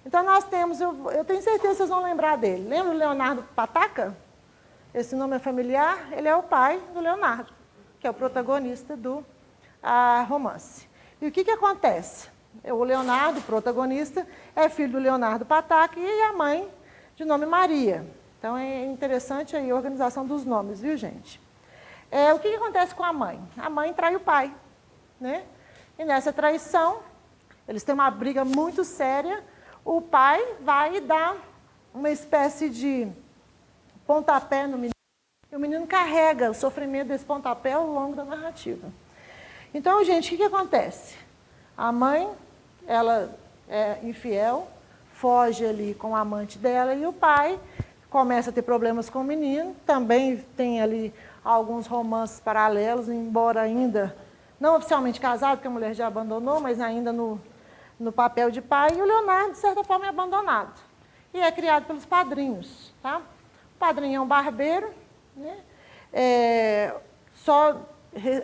Então, nós temos, eu tenho certeza que vocês vão lembrar dele. Lembra o Leonardo Pataca? Esse nome é familiar, ele é o pai do Leonardo, que é o protagonista do romance. E o que acontece? O Leonardo, protagonista, é filho do Leonardo Pataca e a mãe de nome Maria. Então, é interessante aí a organização dos nomes, viu, gente? O que acontece com a mãe? A mãe trai o pai, né? E nessa traição, eles têm uma briga muito séria, o pai vai dar uma espécie de pontapé no menino, e o menino carrega o sofrimento desse pontapé ao longo da narrativa. Então, gente, o que acontece? A mãe, ela é infiel, foge ali com o amante dela, e o pai começa a ter problemas com o menino, também tem ali alguns romances paralelos, embora ainda não oficialmente casado, porque a mulher já abandonou, mas ainda no papel de pai, e o Leonardo, de certa forma, é abandonado. E é criado pelos padrinhos. Tá? O padrinho é um barbeiro, né? Só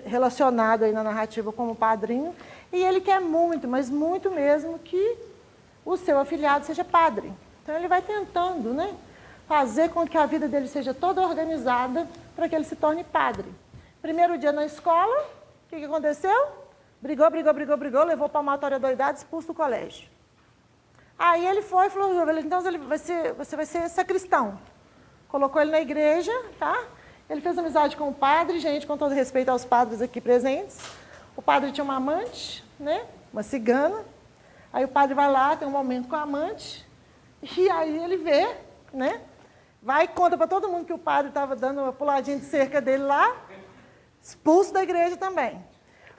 relacionado aí na narrativa como padrinho, e ele quer muito, mas muito mesmo, que o seu afilhado seja padre. Então, ele vai tentando, né, fazer com que a vida dele seja toda organizada para que ele se torne padre. Primeiro dia na escola, o que aconteceu? Brigou, levou para uma adoidade, expulso do colégio. Aí ele foi e falou, então você vai ser sacristão. Colocou ele na igreja, tá? Ele fez amizade com o padre, gente, com todo respeito aos padres aqui presentes. O padre tinha uma amante, né? Uma cigana. Aí o padre vai lá, tem um momento com a amante, e aí ele vê, né? Vai e conta para todo mundo que o padre estava dando uma puladinha de cerca dele lá, expulso da igreja também.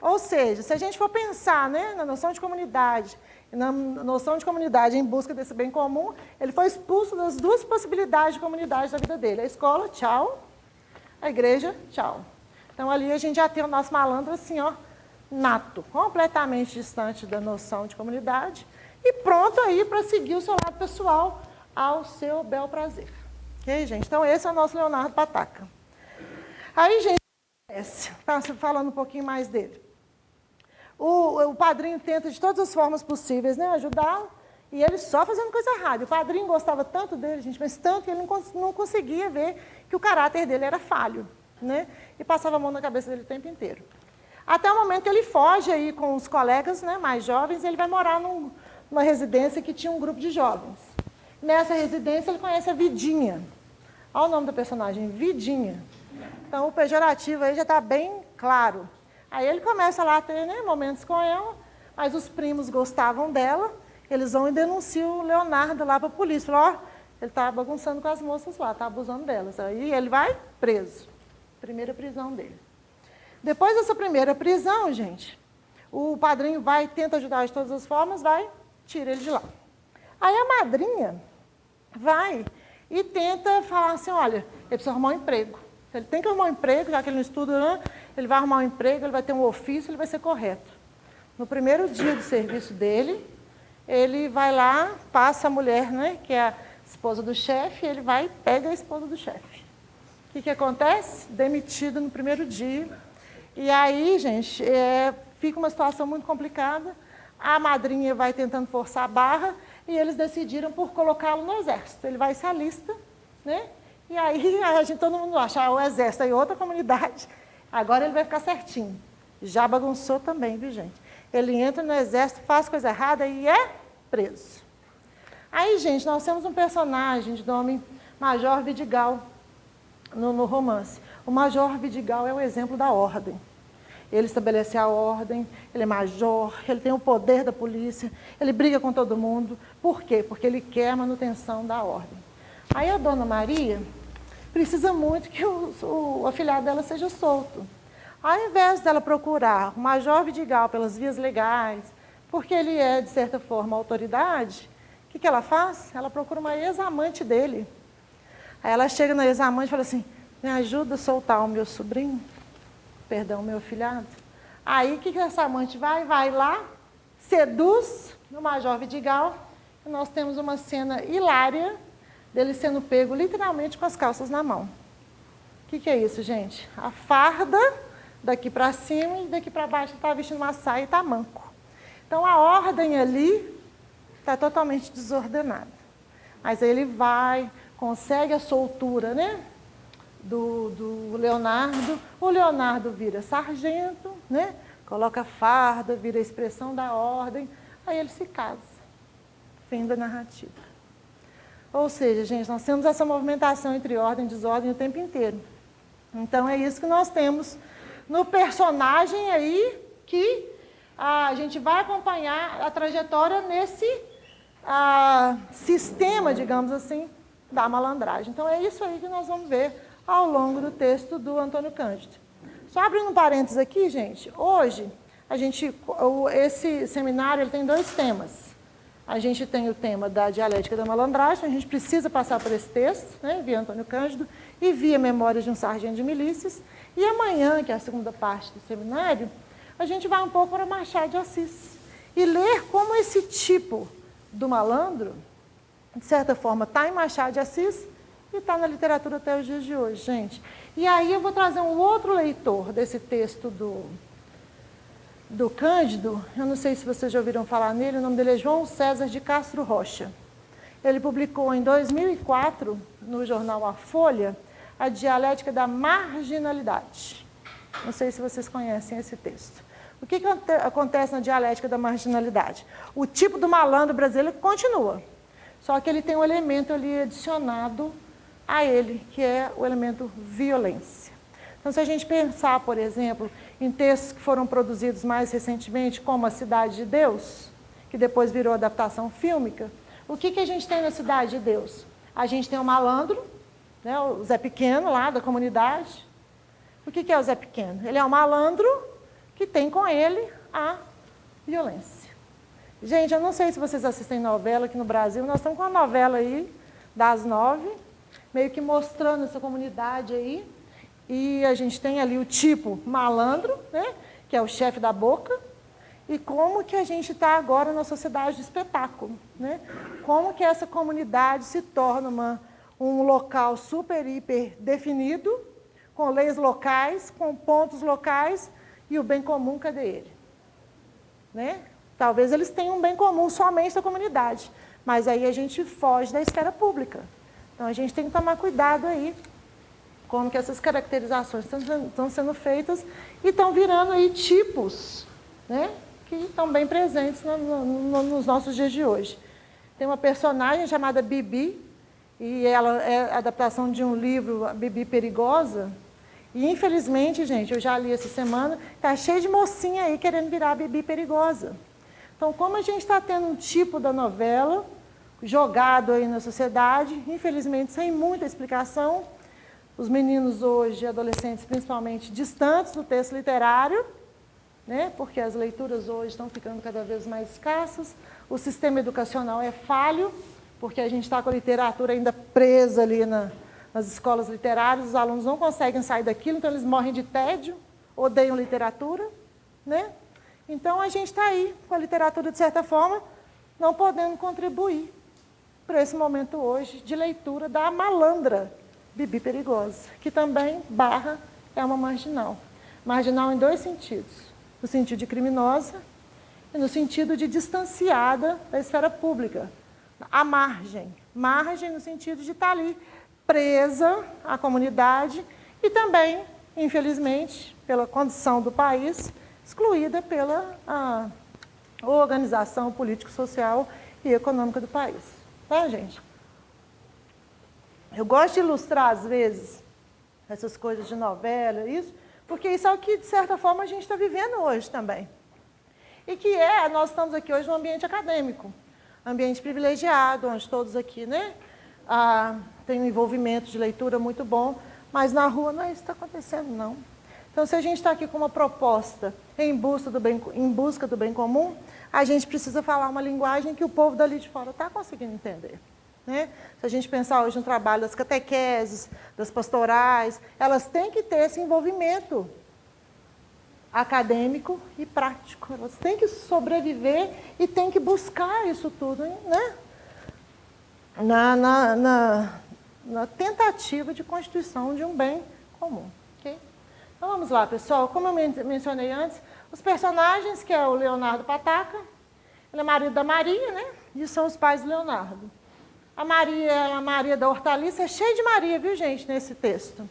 Ou seja, se a gente for pensar, né, na noção de comunidade, na noção de comunidade em busca desse bem comum, ele foi expulso das duas possibilidades de comunidade da vida dele. A escola, tchau. A igreja, tchau. Então, ali a gente já tem o nosso malandro assim, ó, nato, completamente distante da noção de comunidade e pronto aí para seguir o seu lado pessoal ao seu bel prazer. Ok, gente? Então, esse é o nosso Leonardo Pataca. Aí, gente, falando um pouquinho mais dele. O padrinho tenta de todas as formas possíveis, né, ajudá-lo, e ele só fazendo coisa errada. O padrinho gostava tanto dele, gente, mas tanto que ele não conseguia ver que o caráter dele era falho, né, e passava a mão na cabeça dele o tempo inteiro. Até o momento que ele foge aí com os colegas, né, mais jovens, e ele vai morar numa residência que tinha um grupo de jovens. Nessa residência ele conhece a Vidinha. Olha o nome da personagem, Vidinha. Então o pejorativo aí já está bem claro. Aí ele começa lá a ter, né, momentos com ela, mas os primos gostavam dela, eles vão e denunciam o Leonardo lá para a polícia. Falam, ó, ele está bagunçando com as moças lá, está abusando delas. Aí ele vai preso. Primeira prisão dele. Depois dessa primeira prisão, gente, o padrinho vai, tenta ajudar de todas as formas, vai, tira ele de lá. Aí a madrinha vai e tenta falar assim, olha, ele precisa arrumar um emprego. Ele tem que arrumar um emprego, já que ele não estuda, né? Ele vai arrumar um emprego, ele vai ter um ofício, ele vai ser correto. No primeiro dia do serviço dele, ele vai lá, passa a mulher, né, que é a esposa do chefe, ele vai e pega a esposa do chefe. O que acontece? Demitido no primeiro dia. E aí, gente, fica uma situação muito complicada. A madrinha vai tentando forçar a barra e eles decidiram por colocá-lo no exército. Ele vai se alista, né? E aí todo mundo acha, o exército é outra comunidade. Agora ele vai ficar certinho. Já bagunçou também, viu, gente? Ele entra no exército, faz coisa errada e é preso. Aí, gente, nós temos um personagem de nome Major Vidigal no romance. O Major Vidigal é o exemplo da ordem. Ele estabelece a ordem, ele é major, ele tem o poder da polícia, ele briga com todo mundo. Por quê? Porque ele quer a manutenção da ordem. Aí a dona Maria precisa muito que o afilhado dela seja solto. Ao invés dela procurar o Major Vidigal pelas vias legais, porque ele é, de certa forma, autoridade, o que ela faz? Ela procura uma ex-amante dele. Aí ela chega na ex-amante e fala assim, me ajuda a soltar o meu sobrinho, perdão, o meu afilhado. Aí o que essa amante vai? Vai lá, seduz no Major Vidigal, e nós temos uma cena hilária dele sendo pego literalmente com as calças na mão. O que é isso, gente? A farda daqui para cima e daqui para baixo ele está vestindo uma saia e está manco. Então a ordem ali está totalmente desordenada. Mas aí ele vai, consegue a soltura, né, do Leonardo. O Leonardo vira sargento, né, coloca a farda, vira a expressão da ordem, aí ele se casa. Fim da narrativa. Ou seja, gente, nós temos essa movimentação entre ordem e desordem o tempo inteiro. Então é isso que nós temos no personagem aí, que a gente vai acompanhar a trajetória nesse sistema, digamos assim, da malandragem. Então é isso aí que nós vamos ver ao longo do texto do Antônio Cândido. Só abrindo um parênteses aqui, gente, hoje esse seminário ele tem dois temas. A gente tem o tema da dialética da malandragem, a gente precisa passar por esse texto, né, via Antônio Cândido e via Memórias de um Sargento de Milícias. E amanhã, que é a segunda parte do seminário, a gente vai um pouco para Machado de Assis e ler como esse tipo do malandro, de certa forma, está em Machado de Assis e está na literatura até os dias de hoje, gente. E aí eu vou trazer um outro leitor desse texto do Cândido, eu não sei se vocês já ouviram falar nele, o nome dele é João César de Castro Rocha. Ele publicou em 2004, no jornal A Folha, a dialética da marginalidade. Não sei se vocês conhecem esse texto. O que acontece na dialética da marginalidade? O tipo do malandro brasileiro continua, só que ele tem um elemento ali adicionado a ele, que é o elemento violência. Então, se a gente pensar, por exemplo, em textos que foram produzidos mais recentemente, como A Cidade de Deus, que depois virou adaptação fílmica, o que a gente tem na Cidade de Deus? A gente tem o malandro, né, o Zé Pequeno, lá da comunidade. O que é o Zé Pequeno? Ele é um malandro que tem com ele a violência. Gente, eu não sei se vocês assistem novela aqui no Brasil, nós estamos com uma novela aí, das 9, meio que mostrando essa comunidade aí, e a gente tem ali o tipo malandro, né, que é o chefe da boca, e como que a gente está agora na sociedade do espetáculo, né? Como que essa comunidade se torna um local super, hiper definido, com leis locais, com pontos locais, e o bem comum, cadê ele? Né? Talvez eles tenham um bem comum somente da comunidade, mas aí a gente foge da esfera pública. Então a gente tem que tomar cuidado aí, como que essas caracterizações estão sendo feitas e estão virando aí tipos, né, que estão bem presentes nos nossos dias de hoje. tem uma personagem chamada Bibi, e ela é a adaptação de um livro, a Bibi Perigosa. E, infelizmente, gente, eu já li essa semana, está cheio de mocinha aí querendo virar a Bibi Perigosa. Então, como a gente está tendo um tipo da novela jogado aí na sociedade, infelizmente, sem muita explicação, os meninos hoje, adolescentes principalmente, distantes do texto literário, né, porque as leituras hoje estão ficando cada vez mais escassas, o sistema educacional é falho, porque a gente está com a literatura ainda presa ali nas escolas literárias, os alunos não conseguem sair daquilo, então eles morrem de tédio, odeiam literatura, né? Então a gente está aí com a literatura, de certa forma, não podendo contribuir para esse momento hoje de leitura da malandra Bibi Perigosa, que também, barra, é uma marginal. Marginal em dois sentidos, no sentido de criminosa e no sentido de distanciada da esfera pública. A margem no sentido de estar ali presa à comunidade e também, infelizmente, pela condição do país, excluída pela organização político-social e econômica do país. Tá, gente? Eu gosto de ilustrar, às vezes, essas coisas de novela, isso, porque isso é o que, de certa forma, a gente está vivendo hoje também. E que nós estamos aqui hoje num ambiente acadêmico, ambiente privilegiado, onde todos aqui, né, têm um envolvimento de leitura muito bom, mas na rua não é isso que está acontecendo, não. Então, se a gente está aqui com uma proposta em busca do bem comum, a gente precisa falar uma linguagem que o povo dali de fora está conseguindo entender. Né? Se a gente pensar hoje no trabalho das catequeses, das pastorais, elas têm que ter esse envolvimento acadêmico e prático. Elas têm que sobreviver e têm que buscar isso tudo, né? Na tentativa de constituição de um bem comum. Okay? Então vamos lá, pessoal. Como eu mencionei antes, os personagens, que é o Leonardo Pataca, ele é marido da Maria, né? E são os pais do Leonardo. A Maria da Hortaliça, é cheio de Maria, viu, gente, nesse texto.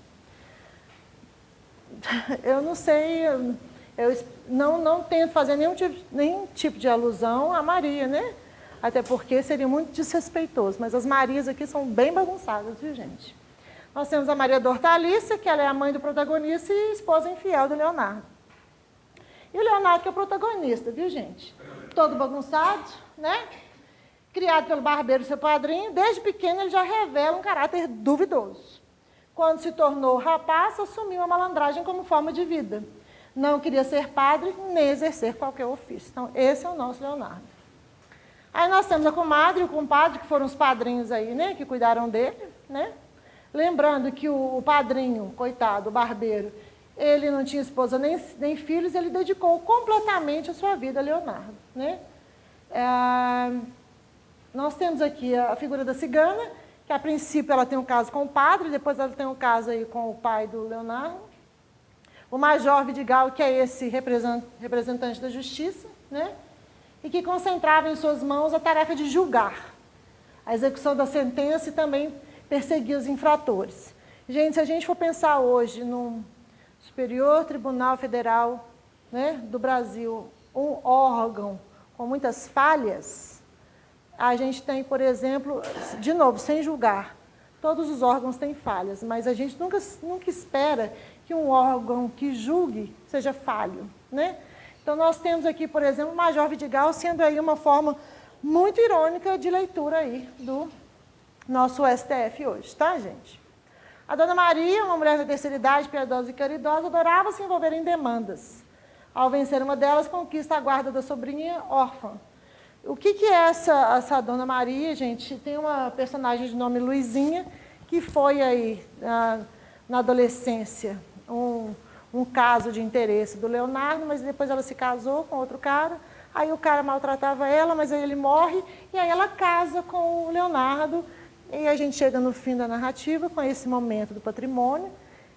Eu não sei, eu não tento fazer nenhum tipo de alusão a Maria, né? Até porque seria muito desrespeitoso. Mas as Marias aqui são bem bagunçadas, viu, gente? Nós temos a Maria da Hortaliça, que ela é a mãe do protagonista e esposa infiel do Leonardo. E o Leonardo que é o protagonista, viu, gente? Todo bagunçado, né? Criado pelo barbeiro, seu padrinho, desde pequeno ele já revela um caráter duvidoso. Quando se tornou rapaz, assumiu a malandragem como forma de vida. Não queria ser padre, nem exercer qualquer ofício. Então, esse é o nosso Leonardo. Aí nós temos a comadre e o compadre, que foram os padrinhos aí, né, que cuidaram dele, né? Lembrando que o padrinho, coitado, o barbeiro, ele não tinha esposa nem filhos, ele dedicou completamente a sua vida a Leonardo, né? Nós temos aqui a figura da cigana, que a princípio ela tem um caso com o padre, depois ela tem um caso aí com o pai do Leonardo. O Major Vidigal, que é esse representante da justiça, né? E que concentrava em suas mãos a tarefa de julgar a execução da sentença e também perseguir os infratores. Gente, se a gente for pensar hoje no Superior Tribunal Federal, né, do Brasil, um órgão com muitas falhas, a gente tem, por exemplo, de novo, sem julgar, todos os órgãos têm falhas, mas a gente nunca espera que um órgão que julgue seja falho, né? Então, nós temos aqui, por exemplo, o Major Vidigal sendo aí uma forma muito irônica de leitura aí do nosso STF hoje, tá, gente? A Dona Maria, uma mulher da terceira idade, piedosa e caridosa, adorava se envolver em demandas. Ao vencer uma delas, conquista a guarda da sobrinha órfã. O que é essa Dona Maria, gente? Tem uma personagem de nome Luizinha, que foi aí, na adolescência, um caso de interesse do Leonardo, mas depois ela se casou com outro cara, aí o cara maltratava ela, mas aí ele morre, e aí ela casa com o Leonardo, e a gente chega no fim da narrativa com esse momento do patrimônio,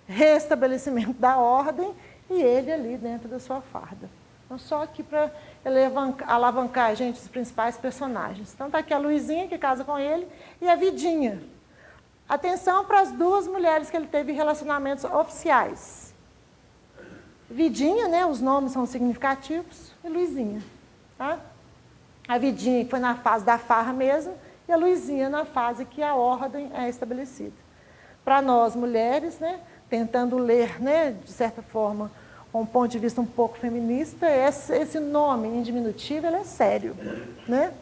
restabelecimento da ordem, e ele ali dentro da sua farda. Então, só aqui para alavancar, gente, os principais personagens. Então, está aqui a Luizinha, que casa com ele, e a Vidinha. Atenção para as duas mulheres que ele teve relacionamentos oficiais. Vidinha, né, os nomes são significativos, e Luizinha. Tá? A Vidinha, que foi na fase da farra mesmo, e a luzinha na fase que a ordem é estabelecida. Para nós, mulheres, né, tentando ler, né, de certa forma, com um ponto de vista um pouco feminista, esse nome em diminutivo ele é sério, né?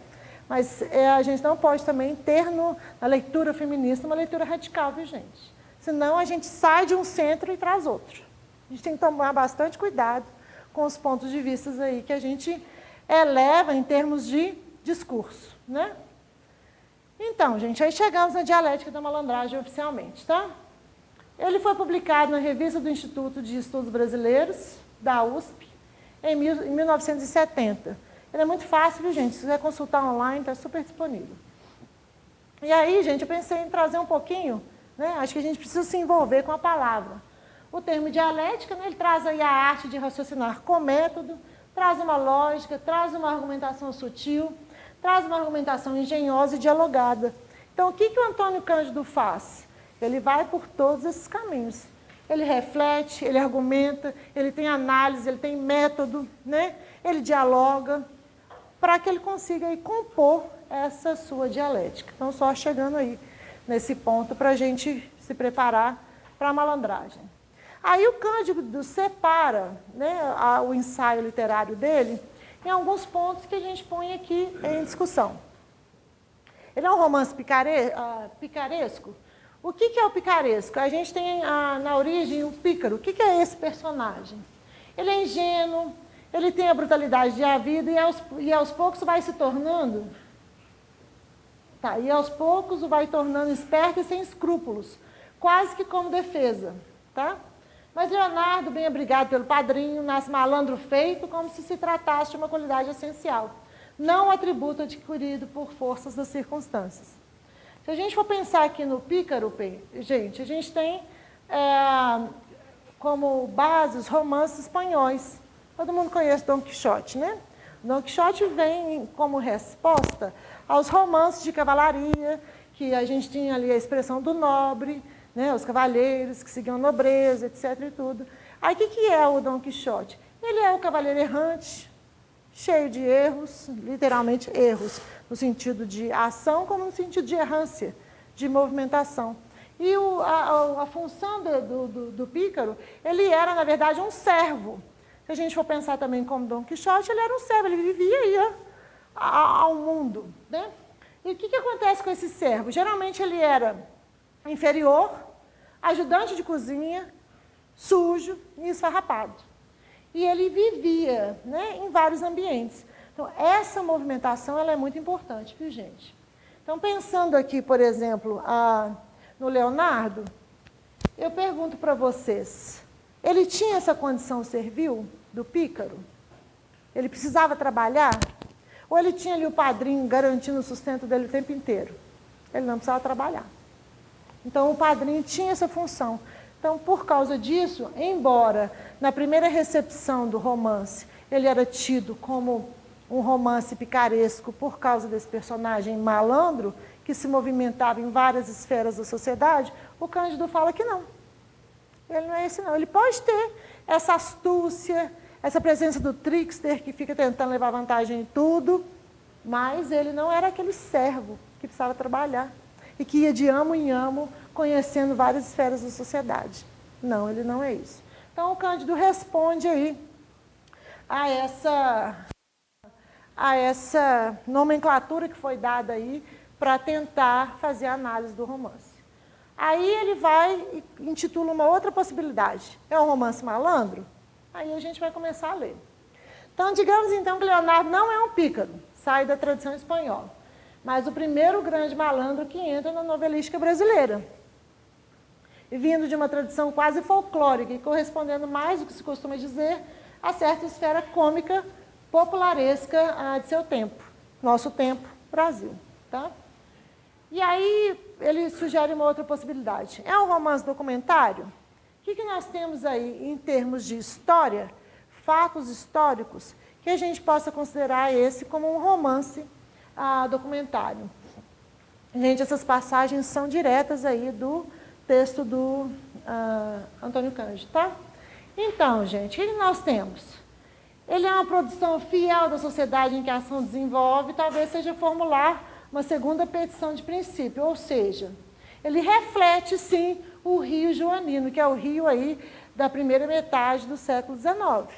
Mas a gente não pode também ter na leitura feminista uma leitura radical, viu, gente? Senão a gente sai de um centro e traz outro. A gente tem que tomar bastante cuidado com os pontos de vista aí que a gente eleva em termos de discurso, né? Então, gente, aí chegamos na dialética da malandragem oficialmente, tá? Ele foi publicado na Revista do Instituto de Estudos Brasileiros, da USP, em 1970. Ele é muito fácil, viu, gente? Se quiser consultar online, está super disponível. E aí, gente, eu pensei em trazer um pouquinho, né? Acho que a gente precisa se envolver com a palavra. O termo dialética, né, ele traz aí a arte de raciocinar com método, traz uma lógica, traz uma argumentação sutil, traz uma argumentação engenhosa e dialogada. Então, o que o Antônio Cândido faz? Ele vai por todos esses caminhos. Ele reflete, ele argumenta, ele tem análise, ele tem método, né? Ele dialoga, para que ele consiga aí compor essa sua dialética. Então, só chegando aí nesse ponto para a gente se preparar para a malandragem. Aí o Cândido separa, né, o ensaio literário dele em alguns pontos que a gente põe aqui em discussão. Ele é um romance picaresco. O que é o picaresco? A gente tem na origem o pícaro. O que é esse personagem? Ele é ingênuo, ele tem a brutalidade da vida e aos poucos vai se tornando... Tá, e aos poucos o vai tornando esperto e sem escrúpulos, quase que como defesa, tá? Mas Leonardo, bem abrigado pelo padrinho, nasce malandro feito, como se tratasse de uma qualidade essencial, não um atributo adquirido por forças das circunstâncias. Se a gente for pensar aqui no pícaro, gente, a gente tem como base os romances espanhóis. Todo mundo conhece Dom Quixote, né? Dom Quixote vem como resposta aos romances de cavalaria, que a gente tinha ali a expressão do nobre, né, os cavalheiros que seguiam a nobreza, etc. e tudo. Aí o que é o Dom Quixote? Ele é o cavaleiro errante, cheio de erros, literalmente erros, no sentido de ação como no sentido de errância, de movimentação. E a função do pícaro, ele era, na verdade, um servo. Se a gente for pensar também como Dom Quixote, ele era um servo, ele vivia aí ao mundo, né? E o que acontece com esse servo? Geralmente ele era inferior, ajudante de cozinha, sujo e esfarrapado. E ele vivia, né, em vários ambientes. Então, essa movimentação ela é muito importante, viu, gente? Então, pensando aqui, por exemplo, no Leonardo, eu pergunto para vocês, ele tinha essa condição servil do pícaro? Ele precisava trabalhar? Ou ele tinha ali o padrinho garantindo o sustento dele o tempo inteiro? Ele não precisava trabalhar. Então, o padrinho tinha essa função. Então, por causa disso, embora na primeira recepção do romance ele era tido como um romance picaresco por causa desse personagem malandro, que se movimentava em várias esferas da sociedade, o Cândido fala que não. Ele não é esse, não. Ele pode ter essa astúcia, essa presença do trickster que fica tentando levar vantagem em tudo, mas ele não era aquele servo que precisava trabalhar e que ia de amo em amo, conhecendo várias esferas da sociedade. Não, ele não é isso. Então, o Cândido responde aí a essa nomenclatura que foi dada aí para tentar fazer a análise do romance. Aí ele vai e intitula uma outra possibilidade. É um romance malandro? Aí a gente vai começar a ler. Então, digamos então que Leonardo não é um pícaro, sai da tradição espanhola, mas o primeiro grande malandro que entra na novelística brasileira. E vindo de uma tradição quase folclórica e correspondendo mais do que se costuma dizer a certa esfera cômica popularesca de seu tempo, nosso tempo, Brasil. Tá? E aí ele sugere uma outra possibilidade. É um romance documentário? O que nós temos aí em termos de história, fatos históricos, que a gente possa considerar esse como um romance documentário? Gente, essas passagens são diretas aí do texto do Antônio Cândido, tá? Então, gente, o que nós temos? Ele é uma produção fiel da sociedade em que a ação desenvolve, talvez seja formular uma segunda petição de princípio, ou seja, ele reflete, sim, o Rio joanino, que é o Rio aí da primeira metade do século XIX.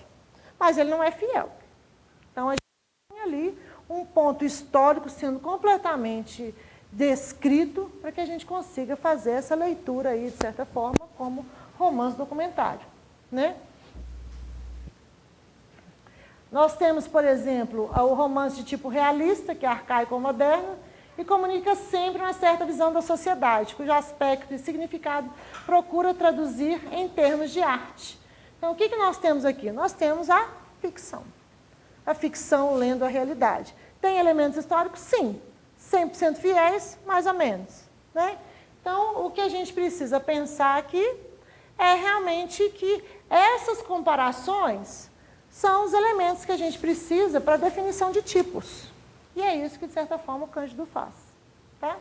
Mas ele não é fiel. Então, a gente tem ali um ponto histórico sendo completamente descrito para que a gente consiga fazer essa leitura aí, de certa forma, como romance documentário, né? Nós temos, por exemplo, o romance de tipo realista, que é arcaico ou moderno, e comunica sempre uma certa visão da sociedade, cujo aspecto e significado procura traduzir em termos de arte. Então, o que nós temos aqui? Nós temos a ficção. A ficção lendo a realidade. Tem elementos históricos? Sim. 100% fiéis? Mais ou menos, né? Então, o que a gente precisa pensar aqui é realmente que essas comparações são os elementos que a gente precisa para a definição de tipos. E é isso que, de certa forma, o Cândido faz. Tá?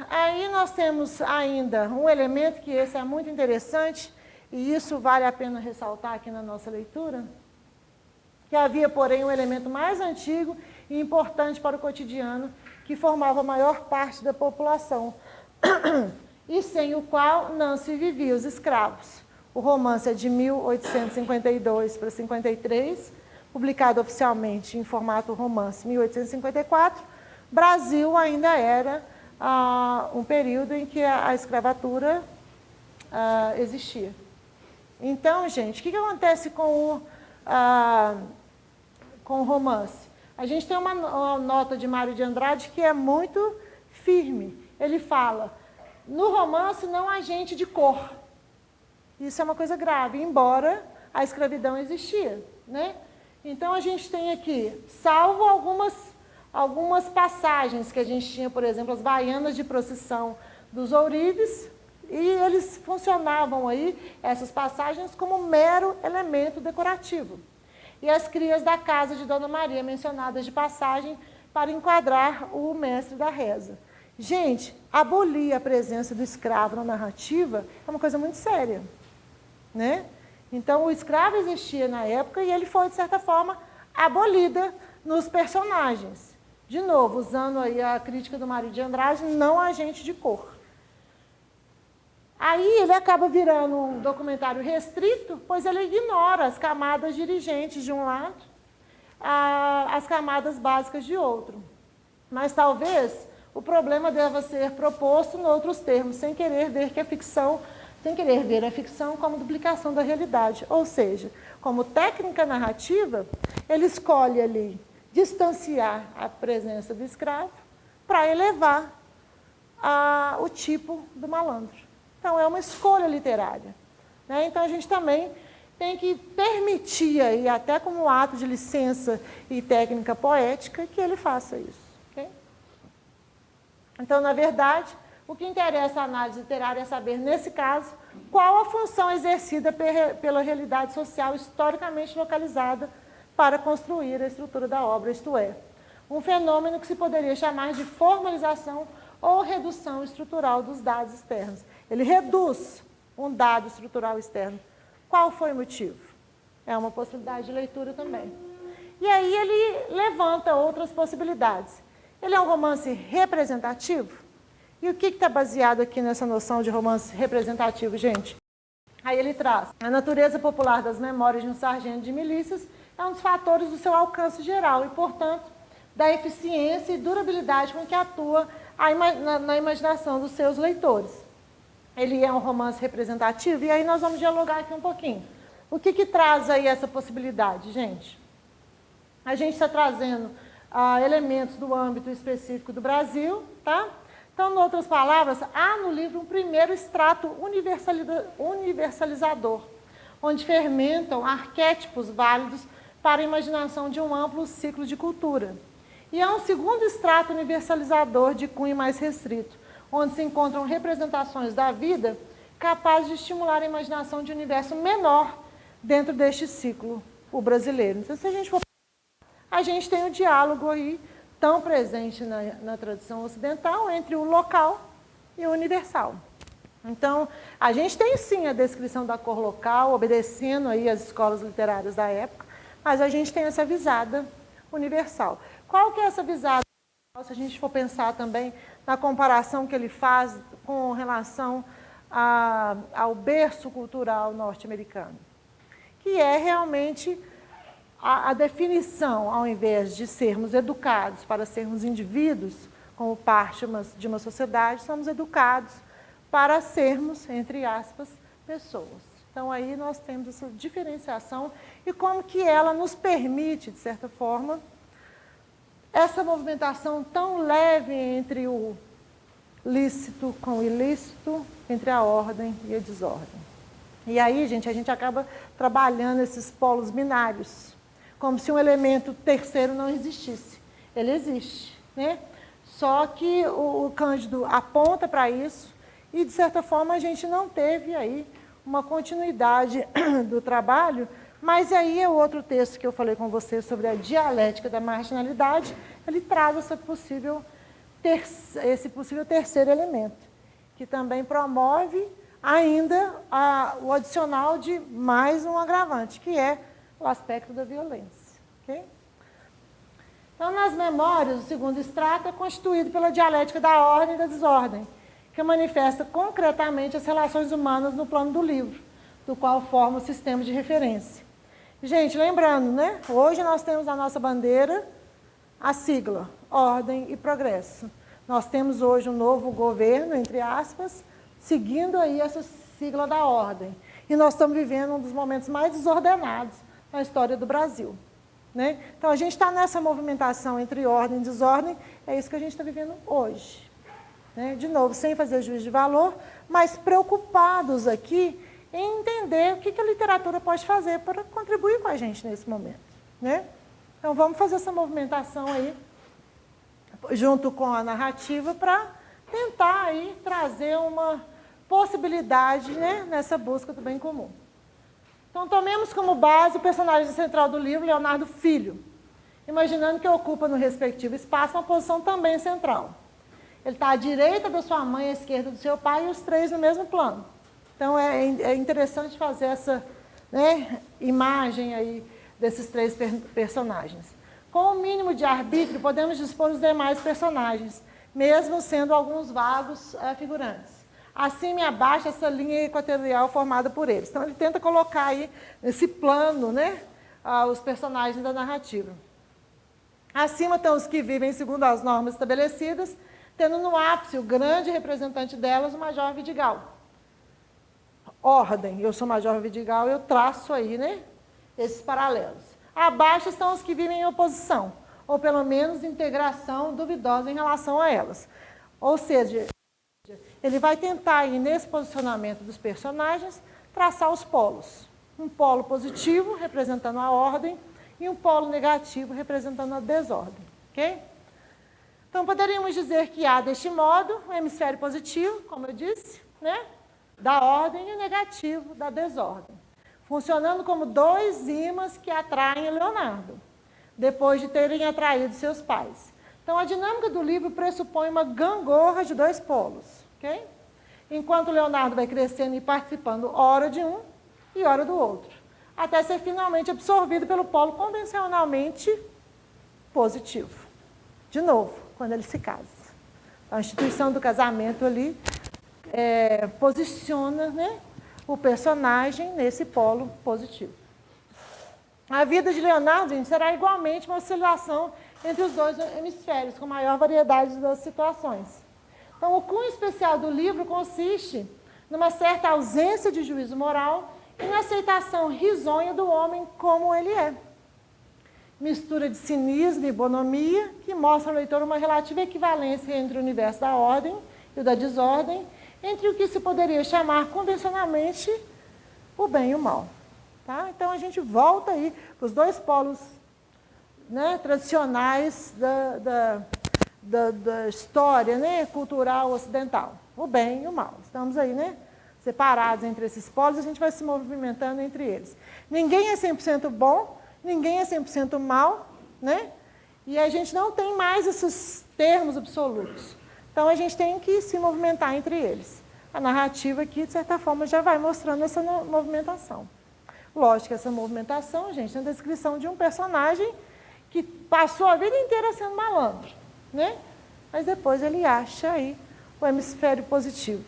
Aí nós temos ainda um elemento que esse é muito interessante, e isso vale a pena ressaltar aqui na nossa leitura, que havia, porém, um elemento mais antigo e importante para o cotidiano, que formava a maior parte da população, e sem o qual não se vivia, os escravos. O romance é de 1852 para 53, publicado oficialmente em formato romance, 1854. Brasil ainda era um período em que a escravatura existia. Então, gente, o que acontece com o romance? A gente tem uma nota de Mário de Andrade que é muito firme. Ele fala, no romance não há gente de cor. Isso é uma coisa grave, embora a escravidão existia, né? Então, a gente tem aqui, salvo algumas passagens que a gente tinha, por exemplo, as baianas de procissão dos ourives, e eles funcionavam aí, essas passagens, como mero elemento decorativo. E as crias da casa de Dona Maria, mencionadas de passagem, para enquadrar o mestre da reza. Gente, abolir a presença do escravo na narrativa é uma coisa muito séria, né? Então, o escravo existia na época e ele foi, de certa forma, abolida nos personagens. De novo, usando aí a crítica do Mário de Andrade, não agente de cor. Aí ele acaba virando um documentário restrito, pois ele ignora as camadas dirigentes de um lado, as camadas básicas de outro. Mas talvez o problema deva ser proposto em outros termos, sem querer ver a ficção como duplicação da realidade. Ou seja, como técnica narrativa, ele escolhe ali distanciar a presença do escravo para elevar o tipo do malandro. Então, é uma escolha literária, né? Então, a gente também tem que permitir, aí, até como ato de licença e técnica poética, que ele faça isso. Okay? Então, na verdade, o que interessa a análise literária é saber, nesse caso, qual a função exercida pela realidade social historicamente localizada para construir a estrutura da obra, isto é, um fenômeno que se poderia chamar de formalização ou redução estrutural dos dados externos. Ele reduz um dado estrutural externo. Qual foi o motivo? É uma possibilidade de leitura também. E aí ele levanta outras possibilidades. Ele é um romance representativo? E o que está baseado aqui nessa noção de romance representativo, gente? Aí ele traz, a natureza popular das memórias de um sargento de milícias é um dos fatores do seu alcance geral e, portanto, da eficiência e durabilidade com que atua na imaginação dos seus leitores. Ele é um romance representativo, e aí nós vamos dialogar aqui um pouquinho. O que traz aí essa possibilidade, gente? A gente está trazendo elementos do âmbito específico do Brasil, tá? Então, em outras palavras, há no livro um primeiro extrato universalizador, onde fermentam arquétipos válidos para a imaginação de um amplo ciclo de cultura. E há um segundo extrato universalizador de cunho mais restrito, onde se encontram representações da vida capazes de estimular a imaginação de um universo menor dentro deste ciclo, o brasileiro. Então, se a gente for... A gente tem um diálogo aí tão presente na tradição ocidental entre o local e o universal. Então, a gente tem sim a descrição da cor local, obedecendo aí às escolas literárias da época, mas a gente tem essa visada universal. Qual que é essa visada Se a gente for pensar também na comparação que ele faz com relação ao berço cultural norte-americano, que é realmente a definição, ao invés de sermos educados para sermos indivíduos, como parte de uma sociedade, somos educados para sermos, entre aspas, pessoas. Então, aí nós temos essa diferenciação e como que ela nos permite, de certa forma, essa movimentação tão leve entre o lícito com o ilícito, entre a ordem e a desordem. E aí, gente, a gente acaba trabalhando esses polos binários, como se um elemento terceiro não existisse. Ele existe, né? Só que o Cândido aponta para isso e, de certa forma, a gente não teve aí uma continuidade do trabalho. Mas aí é outro texto que eu falei com você sobre a dialética da marginalidade, ele traz esse possível terceiro elemento, que também promove ainda o adicional de mais um agravante, que é o aspecto da violência. Okay? Então, nas memórias, o segundo extrato é constituído pela dialética da ordem e da desordem, que manifesta concretamente as relações humanas no plano do livro, do qual forma o sistema de referência. Gente, lembrando, né? Hoje nós temos na nossa bandeira a sigla, Ordem e Progresso. Nós temos hoje um novo governo, entre aspas, seguindo aí essa sigla da ordem. E nós estamos vivendo um dos momentos mais desordenados na história do Brasil. Né? Então, a gente está nessa movimentação entre ordem e desordem, é isso que a gente está vivendo hoje. Né? De novo, sem fazer juízo de valor, mas preocupados aqui em entender o que a literatura pode fazer para contribuir com a gente nesse momento. Né? Então, vamos fazer essa movimentação aí, junto com a narrativa, para tentar aí trazer uma possibilidade, né, nessa busca do bem comum. Então, tomemos como base o personagem central do livro, Leonardo Filho, imaginando que ocupa no respectivo espaço uma posição também central. Ele está à direita da sua mãe, à esquerda do seu pai, e os três no mesmo plano. Então, é interessante fazer essa, né, imagem aí desses três personagens. Com o mínimo de arbítrio, podemos dispor os demais personagens, mesmo sendo alguns vagos figurantes. Acima e abaixo, essa linha equatorial formada por eles. Então, ele tenta colocar aí nesse plano, né, os personagens da narrativa. Acima estão os que vivem segundo as normas estabelecidas, tendo no ápice o grande representante delas, o Major Vidigal. Ordem, eu sou Major Vidigal, eu traço aí, né, esses paralelos. Abaixo estão os que vivem em oposição, ou pelo menos integração duvidosa em relação a elas. Ou seja, ele vai tentar aí, nesse posicionamento dos personagens, traçar os polos. Um polo positivo, representando a ordem, e um polo negativo, representando a desordem. Okay? Então, poderíamos dizer que há, deste modo, o hemisfério positivo, como eu disse, né, da ordem, e o negativo da desordem, funcionando como dois ímãs que atraem Leonardo, depois de terem atraído seus pais. Então, a dinâmica do livro pressupõe uma gangorra de dois polos. Okay? Enquanto Leonardo vai crescendo e participando ora de um e ora do outro, até ser finalmente absorvido pelo polo convencionalmente positivo. De novo, quando ele se casa. A instituição do casamento ali posiciona, né, o personagem nesse polo positivo. A vida de Leonardo, gente, será igualmente uma oscilação entre os dois hemisférios, com maior variedade das situações. Então, o cunho especial do livro consiste numa certa ausência de juízo moral e na aceitação risonha do homem como ele é. Mistura de cinismo e bonomia, que mostra ao leitor uma relativa equivalência entre o universo da ordem e o da desordem, entre o que se poderia chamar convencionalmente o bem e o mal. Tá? Então, a gente volta aí para os dois polos, né, tradicionais da história, né, cultural ocidental. O bem e o mal. Estamos aí, né, separados entre esses polos, a gente vai se movimentando entre eles. Ninguém é 100% bom, ninguém é 100% mal, né? E a gente não tem mais esses termos absolutos. Então, a gente tem que se movimentar entre eles. A narrativa aqui, de certa forma, já vai mostrando essa movimentação. Lógico que essa movimentação, gente, é a descrição de um personagem que passou a vida inteira sendo malandro. né? Mas depois ele acha aí o hemisfério positivo.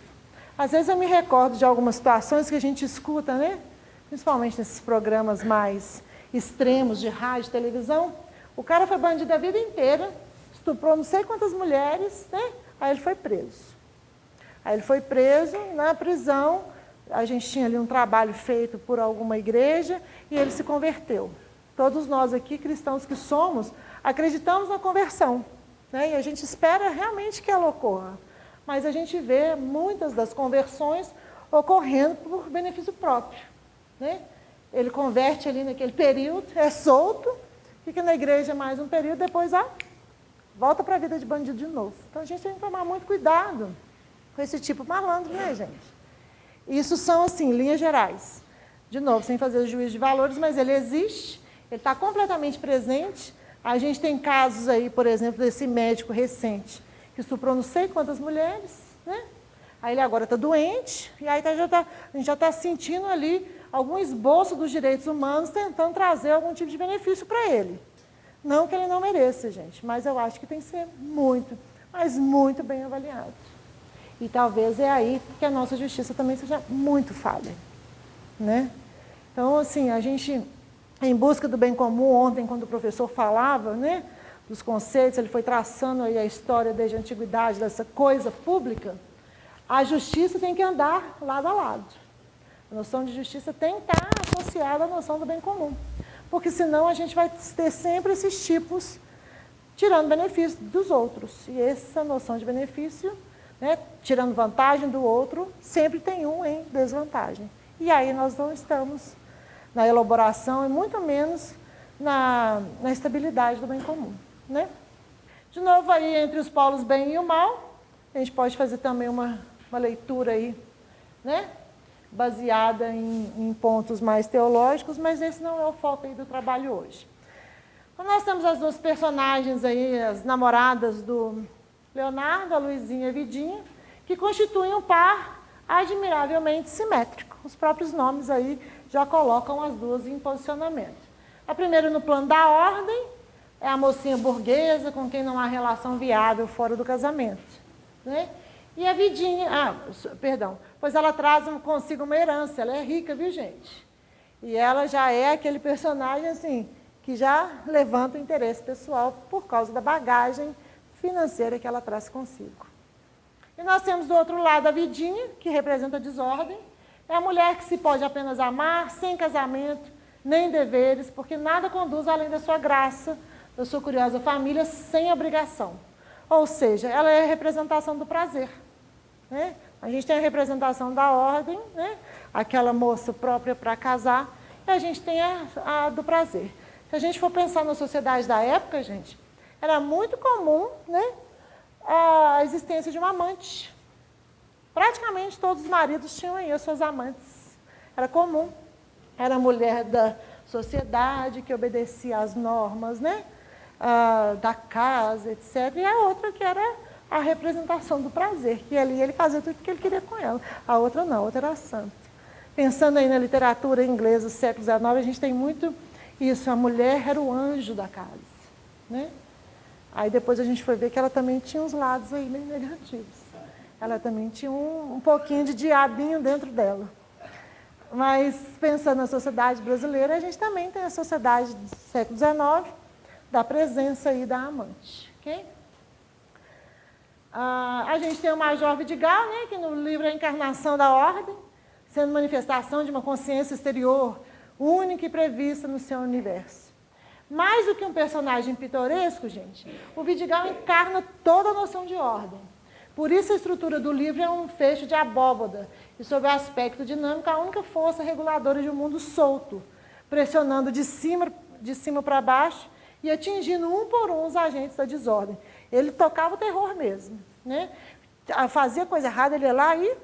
Às vezes eu me recordo de algumas situações que a gente escuta, né? Principalmente nesses programas mais extremos de rádio e televisão. O cara foi bandido a vida inteira, estuprou não sei quantas mulheres, né? Aí ele foi preso. Aí ele foi preso, na prisão, a gente tinha ali um trabalho feito por alguma igreja e ele se converteu. Todos nós aqui, cristãos que somos, acreditamos na conversão, né? E a gente espera realmente que ela ocorra. Mas a gente vê muitas das conversões ocorrendo por benefício próprio, né? Ele converte ali naquele período, é solto, fica na igreja mais um período, depois volta para a vida de bandido de novo. Então a gente tem que tomar muito cuidado com esse tipo malandro, né, gente? Isso são, assim, linhas gerais. De novo, sem fazer o juízo de valores, mas ele existe, ele está completamente presente. A gente tem casos aí, por exemplo, desse médico recente, que estuprou não sei quantas mulheres, né? Aí ele agora está doente, e aí a gente já está sentindo ali algum esboço dos direitos humanos tentando trazer algum tipo de benefício para ele. Não que ele não mereça, gente, mas eu acho que tem que ser muito, mas muito bem avaliado. E talvez é aí que a nossa justiça também seja muito falha, né? Então, assim, a gente, em busca do bem comum, ontem, quando o professor falava, né, dos conceitos, ele foi traçando aí a história desde a antiguidade dessa coisa pública, a justiça tem que andar lado a lado. A noção de justiça tem que estar associada à noção do bem comum, porque senão a gente vai ter sempre esses tipos tirando benefício dos outros. E essa noção de benefício, né, tirando vantagem do outro, sempre tem um em desvantagem. E aí nós não estamos na elaboração e muito menos na estabilidade do bem comum, né? De novo aí, entre os polos bem e o mal, a gente pode fazer também uma leitura aí, né, baseada em pontos mais teológicos, mas esse não é o foco aí do trabalho hoje. Então nós temos as duas personagens aí, as namoradas do Leonardo, a Luizinha e a Vidinha, que constituem um par admiravelmente simétrico. Os próprios nomes aí já colocam as duas em posicionamento. A primeira no plano da ordem é a mocinha burguesa com quem não há relação viável fora do casamento, né? E a Vidinha, pois ela traz consigo uma herança, ela é rica, viu, gente? E ela já é aquele personagem, assim, que já levanta o interesse pessoal por causa da bagagem financeira que ela traz consigo. E nós temos do outro lado a Vidinha, que representa a desordem. É a mulher que se pode apenas amar, sem casamento, nem deveres, porque nada conduz além da sua graça, da sua curiosa família, sem obrigação. Ou seja, ela é a representação do prazer, né? A gente tem a representação da ordem, né? Aquela moça própria para casar, e a gente tem a do prazer. Se a gente for pensar na sociedade da época, gente, era muito comum, né, a existência de um amante. Praticamente todos os maridos tinham aí as suas amantes. Era comum. Era a mulher da sociedade que obedecia às normas, né, da casa, etc. E a outra que era a representação do prazer, que ali ele fazia tudo o que ele queria com ela. A outra não, a outra era santa. Pensando aí na literatura inglesa do século XIX, a gente tem muito isso, a mulher era o anjo da casa, né? Aí depois a gente foi ver que ela também tinha uns lados aí meio negativos. Ela também tinha um pouquinho de diabinho dentro dela. Mas pensando na sociedade brasileira, a gente também tem a sociedade do século XIX, da presença aí da amante, ok? A gente tem o Major Vidigal, né, que no livro A Encarnação da Ordem, sendo manifestação de uma consciência exterior única e prevista no seu universo. Mais do que um personagem pitoresco, gente, o Vidigal encarna toda a noção de ordem. Por isso a estrutura do livro é um fecho de abóbada, e sob o aspecto dinâmico, a única força reguladora de um mundo solto, pressionando de cima para baixo e atingindo um por um os agentes da desordem. Ele tocava o terror mesmo, né? Fazia coisa errada, ele ia lá e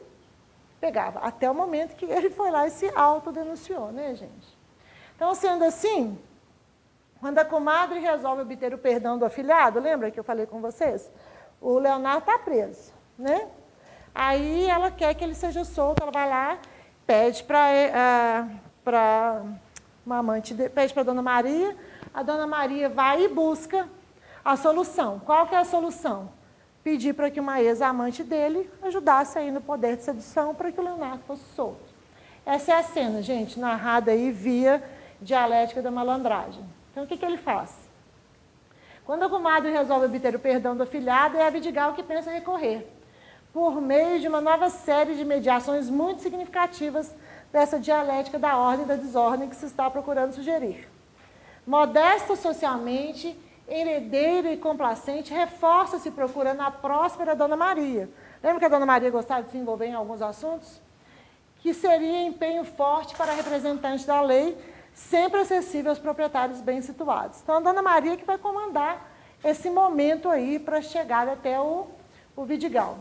pegava, até o momento que ele foi lá e se autodenunciou, né, gente? Então, sendo assim, quando a comadre resolve obter o perdão do afilhado, lembra que eu falei com vocês? O Leonardo está preso, né? Aí ela quer que ele seja solto, ela vai lá, pede para uma amante, pede para a Dona Maria, a Dona Maria vai e busca A solução, qual que é a solução? Pedir para que uma ex-amante dele ajudasse aí no poder de sedução para que o Leonardo fosse solto. Essa é a cena, gente, narrada aí via dialética da malandragem. Então, o que ele faz? Quando a comadre resolve obter o perdão do afilhado, é a Vidigal que pensa recorrer, por meio de uma nova série de mediações muito significativas dessa dialética da ordem e da desordem que se está procurando sugerir. Modesta socialmente, herdeira e complacente, reforça-se procurando a próspera Dona Maria. Lembra que a Dona Maria gostava de se envolver em alguns assuntos? Que seria empenho forte para representante da lei, sempre acessível aos proprietários bem situados. Então, a Dona Maria que vai comandar esse momento aí para chegar até o Vidigal.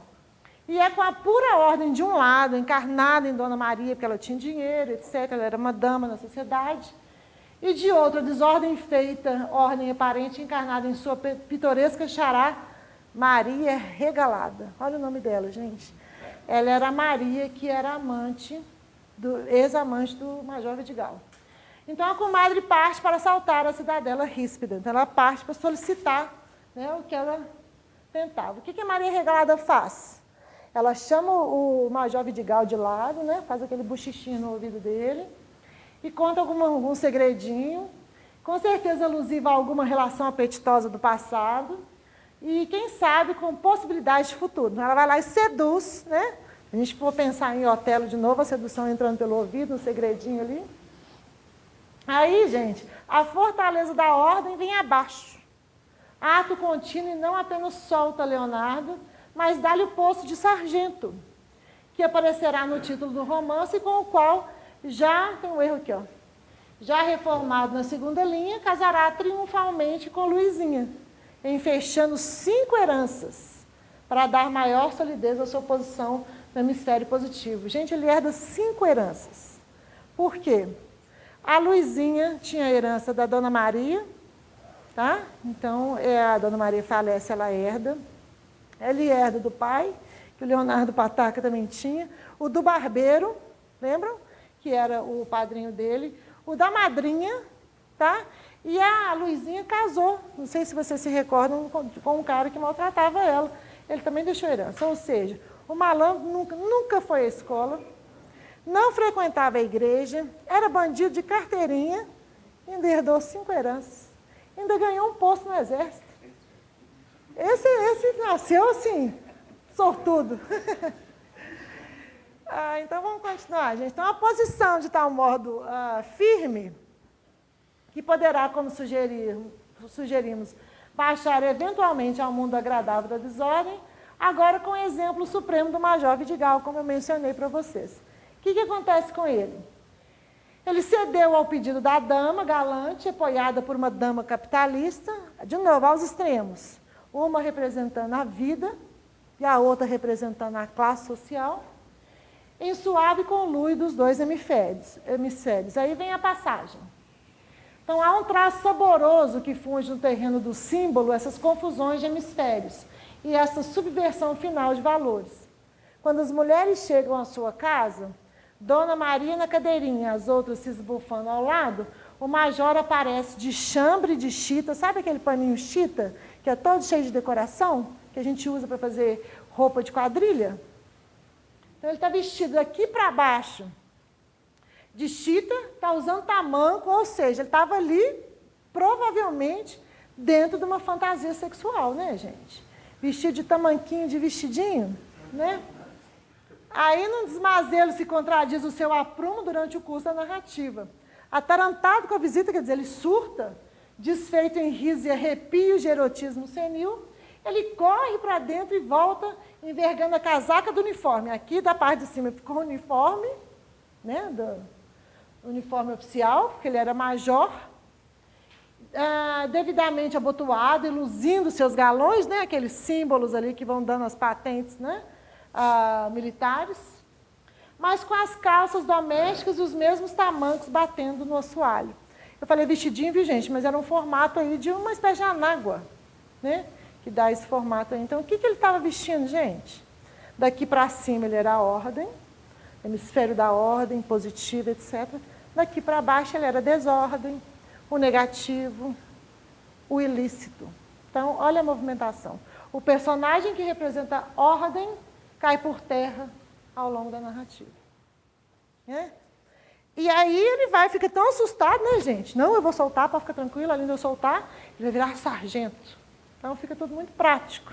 E é com a pura ordem de um lado, encarnada em Dona Maria, porque ela tinha dinheiro, etc., ela era uma dama na sociedade, e de outro, a desordem feita, ordem aparente, encarnada em sua pitoresca xará, Maria Regalada. Olha o nome dela, gente. Ela era a Maria, que era amante, ex-amante do Major Vidigal. Então, a comadre parte para assaltar a cidadela ríspida. Então, ela parte para solicitar, né, o que ela tentava. O que a Maria Regalada faz? Ela chama o Major Vidigal de lado, né, faz aquele buchichinho no ouvido dele e conta algum segredinho, com certeza alusiva a alguma relação apetitosa do passado e, quem sabe, com possibilidades de futuro. Então, ela vai lá e seduz, né? A gente for pensar em Otelo de novo, a sedução entrando pelo ouvido, um segredinho ali. Aí, gente, a fortaleza da ordem vem abaixo. Ato contínuo e não apenas solta Leonardo, mas dá-lhe o posto de sargento, que aparecerá no título do romance, com o qual já, tem um erro aqui, ó, já reformado na segunda linha, casará triunfalmente com Luizinha, em fechando 5 heranças, para dar maior solidez à sua posição no hemisfério positivo. Gente, ele herda 5 heranças. Por quê? A Luizinha tinha a herança da Dona Maria, tá? Então, a Dona Maria falece, ela herda. Ele herda do pai, que o Leonardo Pataca também tinha. O do barbeiro, lembram? Que era o padrinho dele. O da madrinha, tá? E a Luizinha casou, não sei se vocês se recordam, com um cara que maltratava ela. Ele também deixou herança. Ou seja, o malandro nunca foi à escola, não frequentava a igreja, era bandido de carteirinha, ainda herdou 5 heranças. Ainda ganhou um posto no exército. Esse nasceu assim, sortudo. Então, vamos continuar, gente. Então, a posição de tal modo firme, que poderá, como sugerimos, baixar eventualmente ao mundo agradável da desordem, agora com o exemplo supremo do Major Vidigal, como eu mencionei para vocês. O que acontece com ele? Ele cedeu ao pedido da dama galante, apoiada por uma dama capitalista, de novo, aos extremos. Uma representando a vida e a outra representando a classe social, em suave conluio dos dois hemisférios. Aí vem a passagem. Então, há um traço saboroso que funde no terreno do símbolo essas confusões de hemisférios e essa subversão final de valores. Quando as mulheres chegam à sua casa, Dona Maria na cadeirinha, as outras se esbufando ao lado, o major aparece de chambre de chita, sabe aquele paninho chita, que é todo cheio de decoração, que a gente usa para fazer roupa de quadrilha? Então, ele está vestido aqui para baixo de chita, está usando tamanco, ou seja, ele estava ali, provavelmente, dentro de uma fantasia sexual, né, gente? Vestido de tamanquinho, de vestidinho, né? Aí, num desmazelo, se contradiz o seu aprumo durante o curso da narrativa. Atarantado com a visita, quer dizer, ele surta, desfeito em risos e arrepios de erotismo senil, ele corre para dentro e volta, envergando a casaca do uniforme. Aqui, da parte de cima, ficou o uniforme, né, do uniforme oficial, porque ele era major, devidamente abotoado e luzindo seus galões, né, aqueles símbolos ali que vão dando as patentes, né, militares, mas com as calças domésticas e os mesmos tamancos batendo no assoalho. Eu falei vestidinho, viu, gente? Mas era um formato aí de uma espécie de anágua, né, que dá esse formato aí. Então, o que ele estava vestindo, gente? Daqui para cima ele era a ordem, hemisfério da ordem, positivo, etc. Daqui para baixo ele era a desordem, o negativo, o ilícito. Então, olha a movimentação. O personagem que representa ordem cai por terra ao longo da narrativa. Né? E aí ele fica tão assustado, né, gente? Não, eu vou soltar, pode ficar tranquilo, além de eu soltar, ele vai virar sargento. Então, fica tudo muito prático.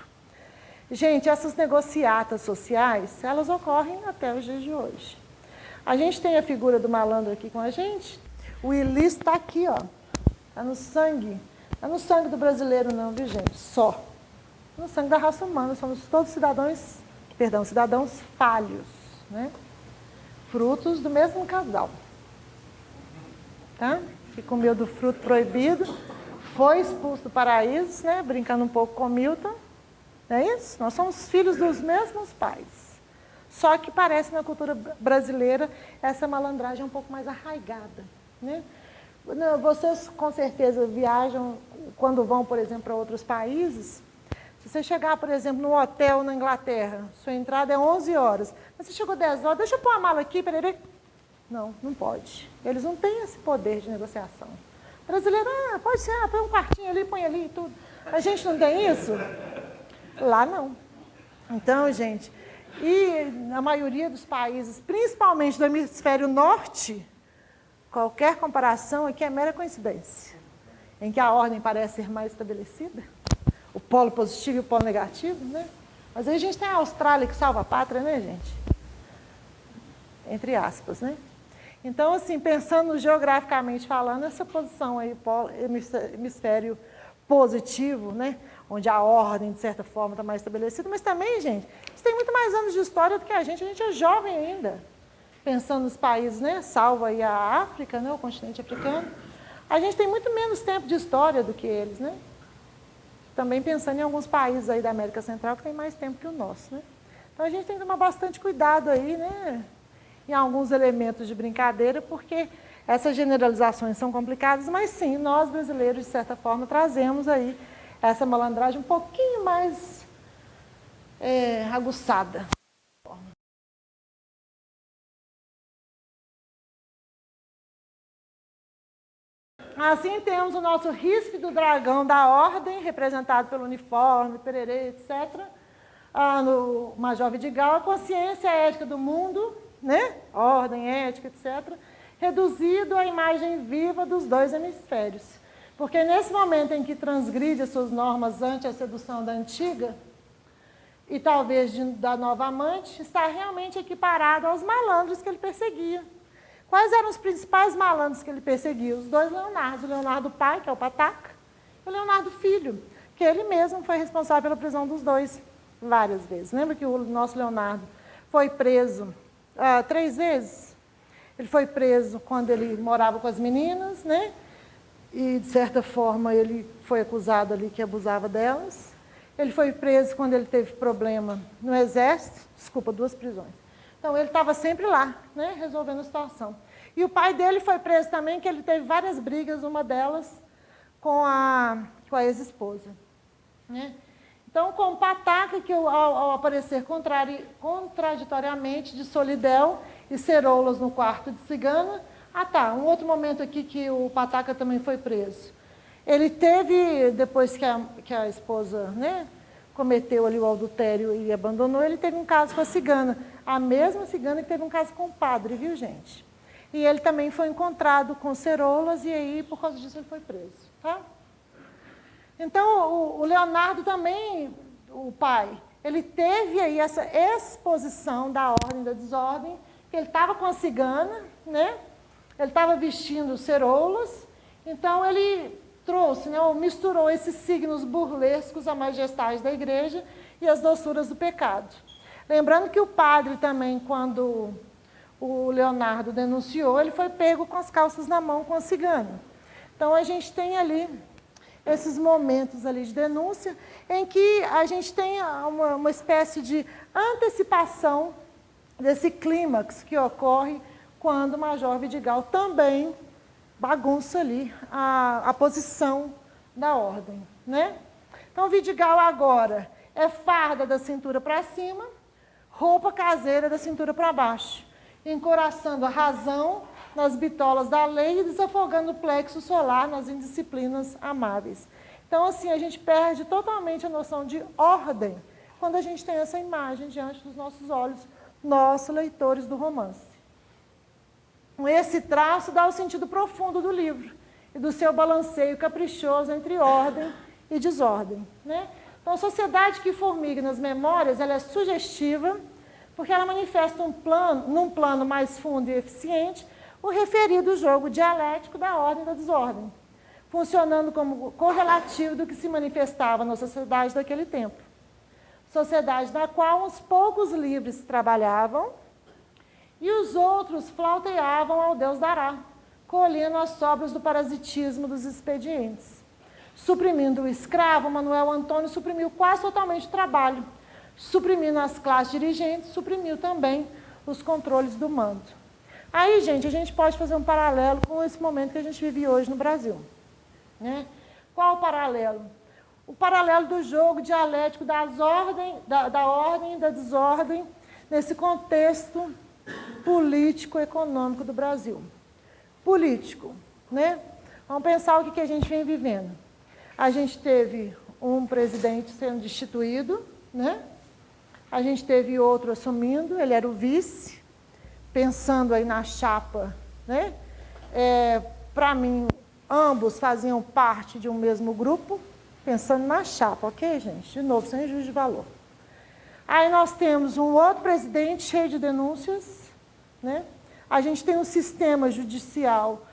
Gente, essas negociatas sociais, elas ocorrem até os dias de hoje. A gente tem a figura do malandro aqui com a gente. O ilícito está aqui, ó. Está no sangue. Não é no sangue do brasileiro, não, viu, gente? Só. No sangue da raça humana. Somos todos cidadãos falhos, né? Frutos do mesmo casal. Tá? Que comeu do fruto proibido, foi expulso do paraíso, né? Brincando um pouco com Milton. Não é isso? Nós somos filhos dos mesmos pais. Só que parece na cultura brasileira essa malandragem um pouco mais arraigada. Né? Vocês com certeza viajam quando vão, por exemplo, para outros países. Se você chegar, por exemplo, num hotel na Inglaterra, sua entrada é 11 horas. Mas você chegou 10 horas, deixa eu pôr a mala aqui, peraí. Não, não pode. Eles não têm esse poder de negociação. O brasileiro, pode ser, põe um quartinho ali, põe ali e tudo. A gente não tem isso? Lá não. Então, gente, e na maioria dos países, principalmente do hemisfério norte, qualquer comparação aqui é mera coincidência, em que a ordem parece ser mais estabelecida, o polo positivo e o polo negativo, né? Mas aí a gente tem a Austrália que salva a pátria, né, gente? Entre aspas, né? Então, assim, pensando geograficamente falando, essa posição aí, hemisfério positivo, né? Onde a ordem, de certa forma, está mais estabelecida, mas também, gente, isso tem muito mais anos de história do que a gente é jovem ainda. Pensando nos países, né? Salvo aí a África, né? O continente africano, a gente tem muito menos tempo de história do que eles, né? Também pensando em alguns países aí da América Central que tem mais tempo que o nosso, né? Então, a gente tem que tomar bastante cuidado aí, né? Em alguns elementos de brincadeira, porque essas generalizações são complicadas, mas sim, nós brasileiros, de certa forma, trazemos aí essa malandragem um pouquinho mais aguçada. Assim temos o nosso ríspido dragão da ordem, representado pelo uniforme, pererê, etc. No Major Vidigal, a consciência ética do mundo, né? Ordem, ética, etc., reduzido à imagem viva dos dois hemisférios. Porque nesse momento em que transgride as suas normas ante a sedução da antiga, e talvez da nova amante, está realmente equiparado aos malandros que ele perseguia. Quais eram os principais malandros que ele perseguia? Os dois Leonardos, o Leonardo pai, que é o Pataca, e o Leonardo filho, que ele mesmo foi responsável pela prisão dos dois várias vezes. Lembra que o nosso Leonardo foi preso 3 vezes? Ele foi preso quando ele morava com as meninas, né? E, de certa forma, ele foi acusado ali que abusava delas. Ele foi preso quando ele teve problema no exército, 2 prisões. Então, ele estava sempre lá, né, resolvendo a situação. E o pai dele foi preso também, que ele teve várias brigas, uma delas com a ex-esposa. Né? Então, com o Pataca, que ao aparecer contraditoriamente de Solidel e Ceroulas no quarto de Cigana, um outro momento aqui que o Pataca também foi preso. Ele teve, depois que a esposa, né, cometeu ali o adultério e abandonou, ele teve um caso com a cigana. A mesma cigana que teve um caso com o padre, viu, gente? E ele também foi encontrado com Ceroulas e aí, por causa disso, ele foi preso. Tá? Então, o Leonardo também, o pai, ele teve aí essa exposição da ordem e da desordem, que ele estava com a cigana, né? Ele estava vestindo Ceroulas, então ele trouxe, né, ou misturou esses signos burlescos à majestade da igreja e as doçuras do pecado. Lembrando que o padre também, quando o Leonardo denunciou, ele foi pego com as calças na mão com a cigana. Então, a gente tem ali esses momentos ali de denúncia em que a gente tem uma espécie de antecipação desse clímax que ocorre quando o Major Vidigal também bagunça ali a posição da ordem. Né? Então, Vidigal agora é farda da cintura para cima, roupa caseira da cintura para baixo, encoraçando a razão nas bitolas da lei e desafogando o plexo solar nas indisciplinas amáveis. Então, assim, a gente perde totalmente a noção de ordem quando a gente tem essa imagem diante dos nossos olhos, nós, leitores do romance. Esse traço dá o sentido profundo do livro e do seu balanceio caprichoso entre ordem e desordem, né? Então, a sociedade que formiga nas memórias, ela é sugestiva, porque ela manifesta num plano mais fundo e eficiente, o referido jogo dialético da ordem e da desordem, funcionando como correlativo do que se manifestava na sociedade daquele tempo. Sociedade na qual uns poucos livres trabalhavam e os outros flauteavam ao Deus dará, colhendo as sobras do parasitismo dos expedientes. Suprimindo o escravo, Manuel Antônio suprimiu quase totalmente o trabalho. Suprimindo as classes dirigentes, suprimiu também os controles do mando. Aí, gente, a gente pode fazer um paralelo com esse momento que a gente vive hoje no Brasil, né? Qual o paralelo? O paralelo do jogo dialético da ordem e da desordem nesse contexto político-econômico do Brasil. Político, né? Vamos pensar o que a gente vem vivendo. A gente teve um presidente sendo destituído, né? A gente teve outro assumindo, ele era o vice, pensando aí na chapa, né? Para mim, ambos faziam parte de um mesmo grupo, pensando na chapa, ok, gente? De novo, sem juízo de valor. Aí nós temos um outro presidente cheio de denúncias, né? A gente tem um sistema judicial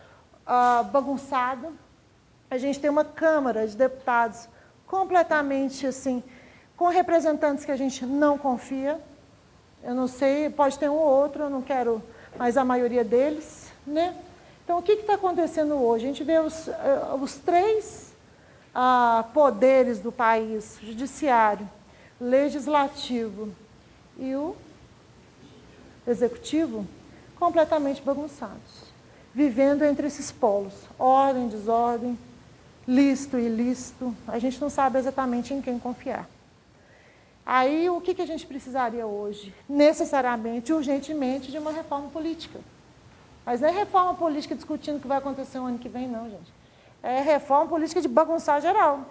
bagunçado, a gente tem uma Câmara de Deputados completamente assim, com representantes que a gente não confia. Eu não sei, pode ter um ou outro, eu não quero, mas a maioria deles, né? Então, o que está acontecendo hoje? A gente vê os três poderes do país, judiciário, legislativo e o executivo, completamente bagunçados, vivendo entre esses polos, ordem, desordem, lícito e ilícito, a gente não sabe exatamente em quem confiar. Aí, o que a gente precisaria hoje? Necessariamente, urgentemente, de uma reforma política. Mas não é reforma política discutindo o que vai acontecer o ano que vem, não, gente. É reforma política de bagunçar geral.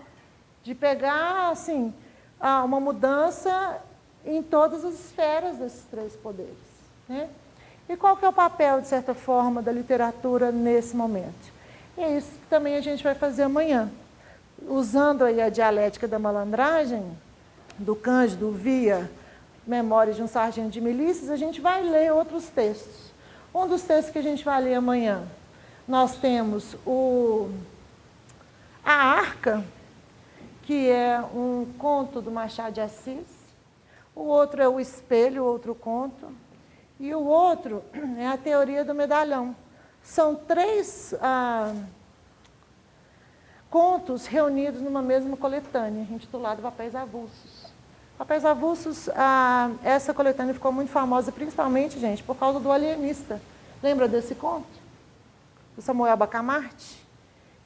De pegar, assim, uma mudança em todas as esferas desses três poderes, né? E qual que é o papel, de certa forma, da literatura nesse momento? E é isso que também a gente vai fazer amanhã. Usando aí a dialética da malandragem, do Cândido via Memórias de um Sargento de Milícias, a gente vai ler outros textos. Um dos textos que a gente vai ler amanhã, nós temos A Arca, que é um conto do Machado de Assis. O outro é O Espelho, outro conto. E o outro é A Teoria do Medalhão. São três contos reunidos numa mesma coletânea, intitulada Papéis Avulsos. Papéis Avulsos, essa coletânea ficou muito famosa, principalmente, gente, por causa do Alienista. Lembra desse conto? Do Samuel Bacamarte?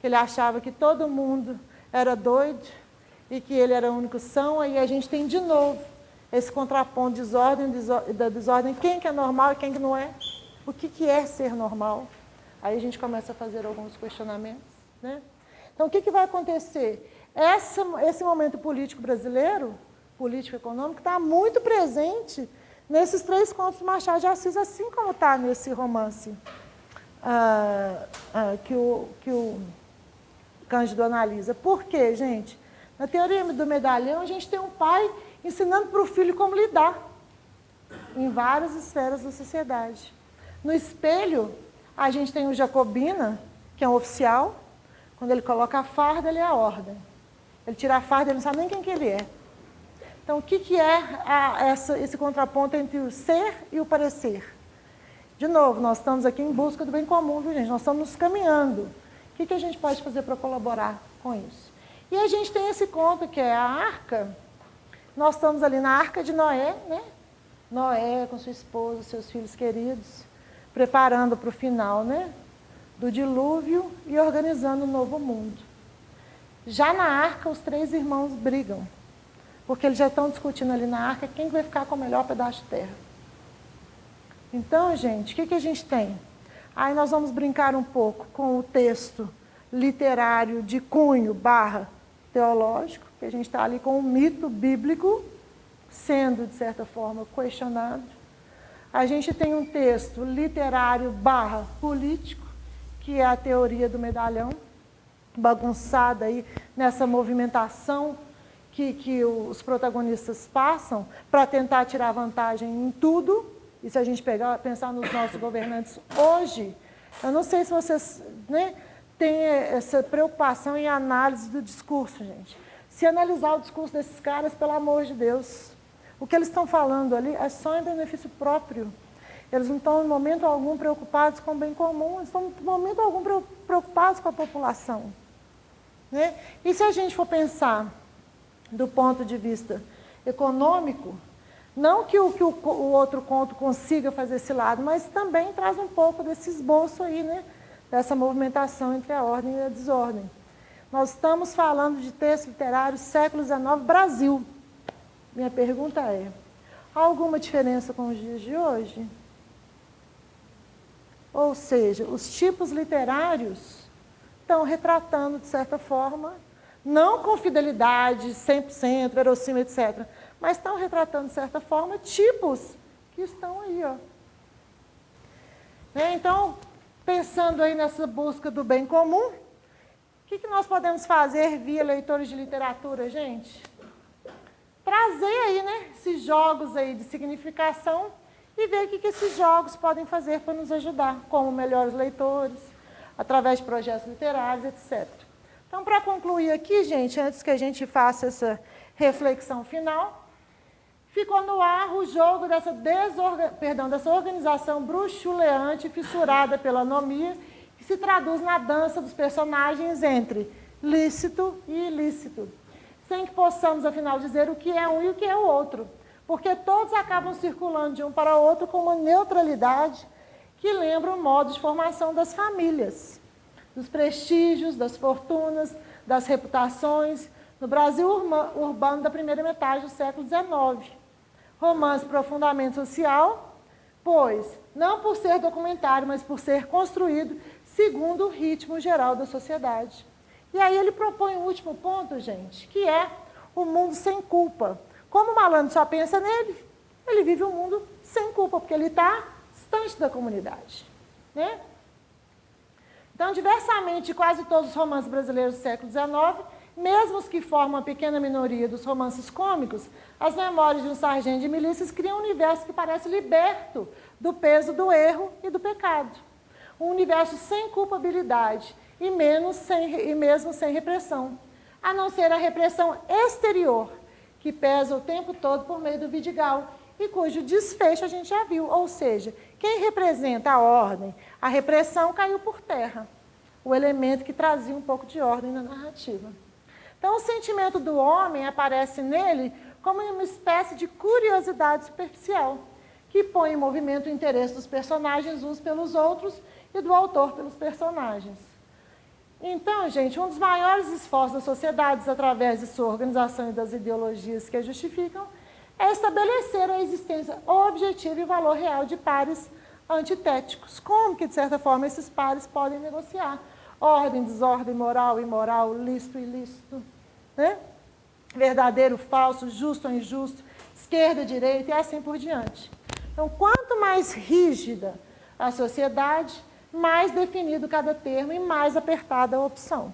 Que ele achava que todo mundo era doido e que ele era o único são. Aí a gente tem, de novo, esse contraponto de desordem, quem que é normal e quem que não é. O que é ser normal? Aí a gente começa a fazer alguns questionamentos, né? Então, o que vai acontecer? Esse momento político brasileiro, político-econômico, está muito presente nesses três contos do Machado de Assis, assim como está nesse romance que o Cândido analisa. Por quê, gente? Na Teoria do Medalhão, a gente tem um pai ensinando para o filho como lidar em várias esferas da sociedade. No Espelho, a gente tem o Jacobina, que é um oficial. Quando ele coloca a farda, ele é a ordem. Ele tira a farda, ele não sabe nem quem que ele é. Então, o que é esse contraponto entre o ser e o parecer? De novo, nós estamos aqui em busca do bem comum, viu, gente? Nós estamos nos caminhando. O que a gente pode fazer para colaborar com isso? E a gente tem esse conto que é a Arca. Nós estamos ali na Arca de Noé, né? Noé com sua esposa, seus filhos queridos, preparando para o final, né? Do dilúvio e organizando um novo mundo. Já na Arca, os três irmãos brigam, porque eles já estão discutindo ali na Arca quem vai ficar com o melhor pedaço de terra. Então, gente, o que a gente tem? Aí nós vamos brincar um pouco com o texto literário de cunho, teológico, que a gente está ali com um mito bíblico sendo, de certa forma, questionado. A gente tem um texto literário / político, que é a teoria do medalhão, bagunçada aí nessa movimentação que os protagonistas passam para tentar tirar vantagem em tudo. E se a gente pensar nos nossos governantes hoje, eu não sei se vocês têm essa preocupação em análise do discurso, gente. Se analisar o discurso desses caras, pelo amor de Deus, o que eles estão falando ali é só em benefício próprio. Eles não estão, em momento algum, preocupados com o bem comum, eles estão, em momento algum, preocupados com a população. Né? E se a gente for pensar do ponto de vista econômico, não que o outro conto consiga fazer esse lado, mas também traz um pouco desse esboço aí, né? Dessa movimentação entre a ordem e a desordem. Nós estamos falando de texto literário século XIX, Brasil. Minha pergunta é, há alguma diferença com os dias de hoje? Ou seja, os tipos literários estão retratando, de certa forma, não com fidelidade, 100%, verossímil, etc., mas estão retratando, de certa forma, tipos que estão aí. Ó. Então, pensando aí nessa busca do bem comum, o que nós podemos fazer via leitores de literatura, gente? Trazer aí, esses jogos aí de significação e ver o que esses jogos podem fazer para nos ajudar, como melhores leitores, através de projetos literários, etc. Então, para concluir aqui, gente, antes que a gente faça essa reflexão final, ficou no ar o jogo dessa organização bruxuleante, fissurada pela anomia, que se traduz na dança dos personagens entre lícito e ilícito, sem que possamos, afinal, dizer o que é um e o que é o outro, porque todos acabam circulando de um para o outro com uma neutralidade que lembra o modo de formação das famílias, dos prestígios, das fortunas, das reputações, no Brasil urbano da primeira metade do século XIX. Romance profundamente social, pois, não por ser documentário, mas por ser construído segundo o ritmo geral da sociedade. E aí ele propõe um último ponto, gente, que é o mundo sem culpa. Como o malandro só pensa nele, ele vive um mundo sem culpa, porque ele está distante da comunidade. Né? Então, diversamente, quase todos os romances brasileiros do século XIX, mesmo os que formam a pequena minoria dos romances cômicos, as memórias de um sargento de milícias criam um universo que parece liberto do peso do erro e do pecado. Um universo sem culpabilidade e mesmo sem repressão, a não ser a repressão exterior, que pesa o tempo todo por meio do Vidigal, e cujo desfecho a gente já viu, ou seja, quem representa a ordem, a repressão caiu por terra, o elemento que trazia um pouco de ordem na narrativa. Então, o sentimento do homem aparece nele como uma espécie de curiosidade superficial, que põe em movimento o interesse dos personagens uns pelos outros e do autor pelos personagens. Então, gente, um dos maiores esforços das sociedades, através de sua organização e das ideologias que a justificam, é estabelecer a existência objetiva e valor real de pares antitéticos. Como que, de certa forma, esses pares podem negociar? Ordem, desordem, moral, imoral, lícito, ilícito, né? Verdadeiro, falso, justo ou injusto, esquerda, direita e assim por diante. Então, quanto mais rígida a sociedade, mais definido cada termo e mais apertada a opção.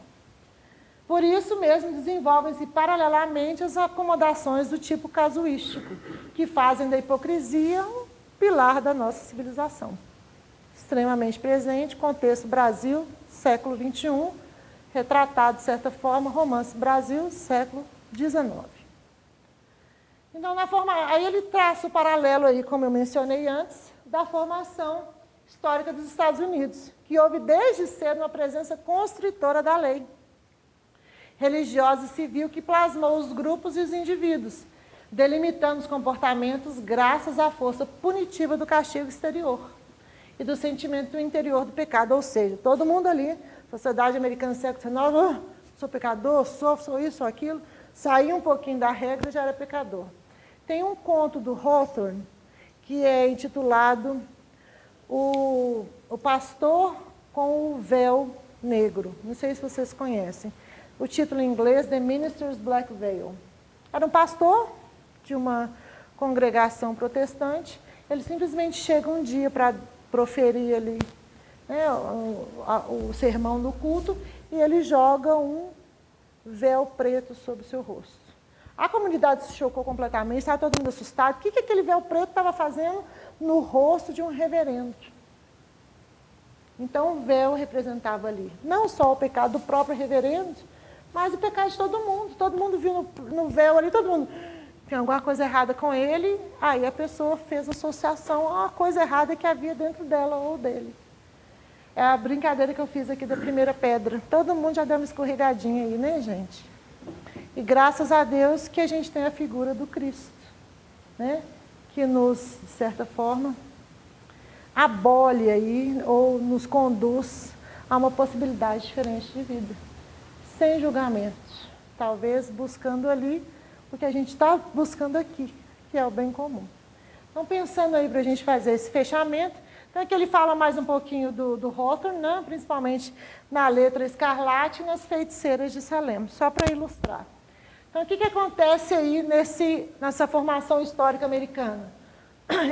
Por isso mesmo, desenvolvem-se paralelamente as acomodações do tipo casuístico, que fazem da hipocrisia um pilar da nossa civilização. Extremamente presente, contexto Brasil, século XXI, retratado, de certa forma, romance Brasil, século XIX. Então, aí ele traça o paralelo, aí, como eu mencionei antes, da formação histórica dos Estados Unidos, que houve desde cedo uma presença constritora da lei religiosa e civil que plasmou os grupos e os indivíduos, delimitando os comportamentos graças à força punitiva do castigo exterior e do sentimento interior do pecado. Ou seja, todo mundo ali, sociedade americana do século XIX, sou pecador, sou isso, sou aquilo, saía um pouquinho da regra e já era pecador. Tem um conto do Hawthorne que é intitulado O Pastor com o Véu Negro. Não sei se vocês conhecem. o título em inglês, The Minister's Black Veil. Era um pastor de uma congregação protestante. Ele simplesmente chega um dia para proferir ali, né, o sermão do culto, e ele joga um véu preto sobre o seu rosto. A comunidade se chocou completamente, estava todo mundo assustado. O que aquele véu preto estava fazendo no rosto de um reverendo? Então, o véu representava ali não só o pecado do próprio reverendo, mas o pecado de todo mundo. Todo mundo viu no véu ali, todo mundo tem alguma coisa errada com ele. Aí a pessoa fez associação a uma coisa errada que havia dentro dela ou dele. É a brincadeira que eu fiz aqui da primeira pedra. Todo mundo já deu uma escorregadinha aí, né, gente? E graças a Deus que a gente tem a figura do Cristo, né? Que nos, de certa forma, abole aí, ou nos conduz a uma possibilidade diferente de vida. Sem julgamento. Talvez buscando ali o que a gente está buscando aqui, que é o bem comum. Então, pensando aí para a gente fazer esse fechamento, então aqui ele fala mais um pouquinho do Hawthorne, né? Principalmente na letra escarlate e nas feiticeiras de Salem, só para ilustrar. Então, o que acontece aí nessa formação histórica americana?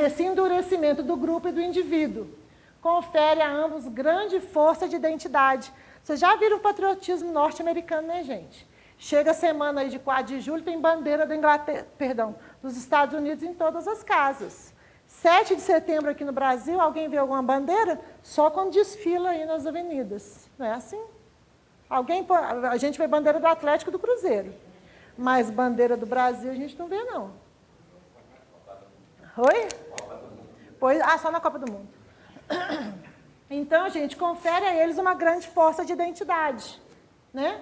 Esse endurecimento do grupo e do indivíduo confere a ambos grande força de identidade. Vocês já viram o patriotismo norte-americano, né, gente? Chega a semana aí de 4 de julho, tem bandeira da Inglaterra, dos Estados Unidos em todas as casas. 7 de setembro aqui no Brasil, alguém vê alguma bandeira? Só quando desfila aí nas avenidas. Não é assim? A gente vê bandeira do Atlético e do Cruzeiro. Mas bandeira do Brasil a gente não vê, não. Oi? Pois, só na Copa do Mundo. Então, gente, confere a eles uma grande força de identidade, né?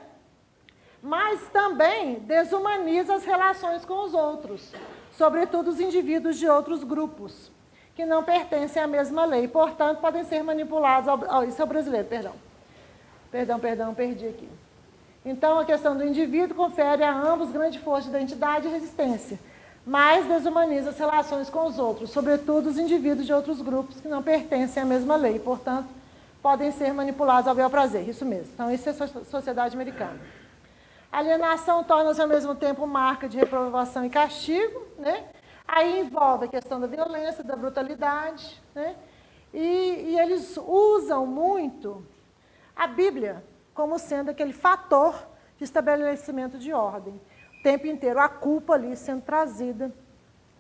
Mas também desumaniza as relações com os outros, sobretudo os indivíduos de outros grupos, que não pertencem à mesma lei, portanto, podem ser manipulados. Isso é o brasileiro, perdão, perdi aqui. Então, a questão do indivíduo confere a ambos grande força de identidade e resistência, mas desumaniza as relações com os outros, sobretudo os indivíduos de outros grupos que não pertencem à mesma lei, portanto, podem ser manipulados ao bel prazer, isso mesmo. Então, isso é a sociedade americana. A alienação torna-se, ao mesmo tempo, marca de reprovação e castigo, né? Aí envolve a questão da violência, da brutalidade, né? E eles usam muito a Bíblia como sendo aquele fator de estabelecimento de ordem. O tempo inteiro, a culpa ali sendo trazida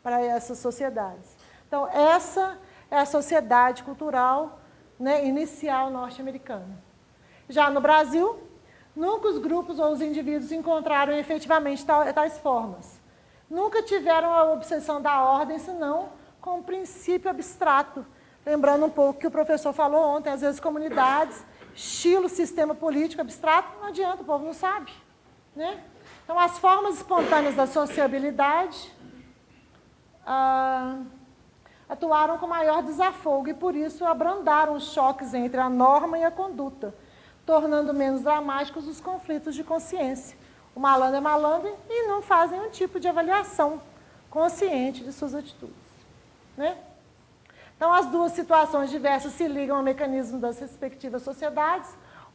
para essas sociedades. Então, essa é a sociedade cultural, né, inicial norte-americana. Já no Brasil, nunca os grupos ou os indivíduos encontraram efetivamente tais formas. Nunca tiveram a obsessão da ordem, senão com um princípio abstrato. Lembrando um pouco que o professor falou ontem, às vezes comunidades, estilo, sistema político abstrato, não adianta, o povo não sabe, né? Então, as formas espontâneas da sociabilidade atuaram com maior desafogo e, por isso, abrandaram os choques entre a norma e a conduta, tornando menos dramáticos os conflitos de consciência. O malandro é malandro e não fazem um tipo de avaliação consciente de suas atitudes, né? Então, as duas situações diversas se ligam ao mecanismo das respectivas sociedades.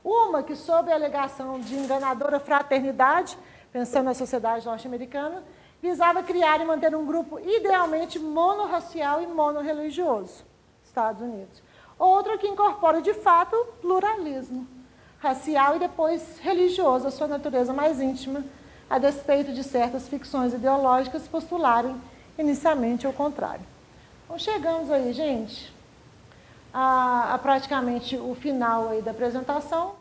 Uma que, sob a alegação de enganadora fraternidade, pensando na sociedade norte-americana, visava criar e manter um grupo idealmente monorracial e monorreligioso, Estados Unidos. Outra que incorpora, de fato, o pluralismo racial e depois religioso, a sua natureza mais íntima, a despeito de certas ficções ideológicas postularem inicialmente o contrário. Então, chegamos aí, gente, a praticamente o final aí da apresentação.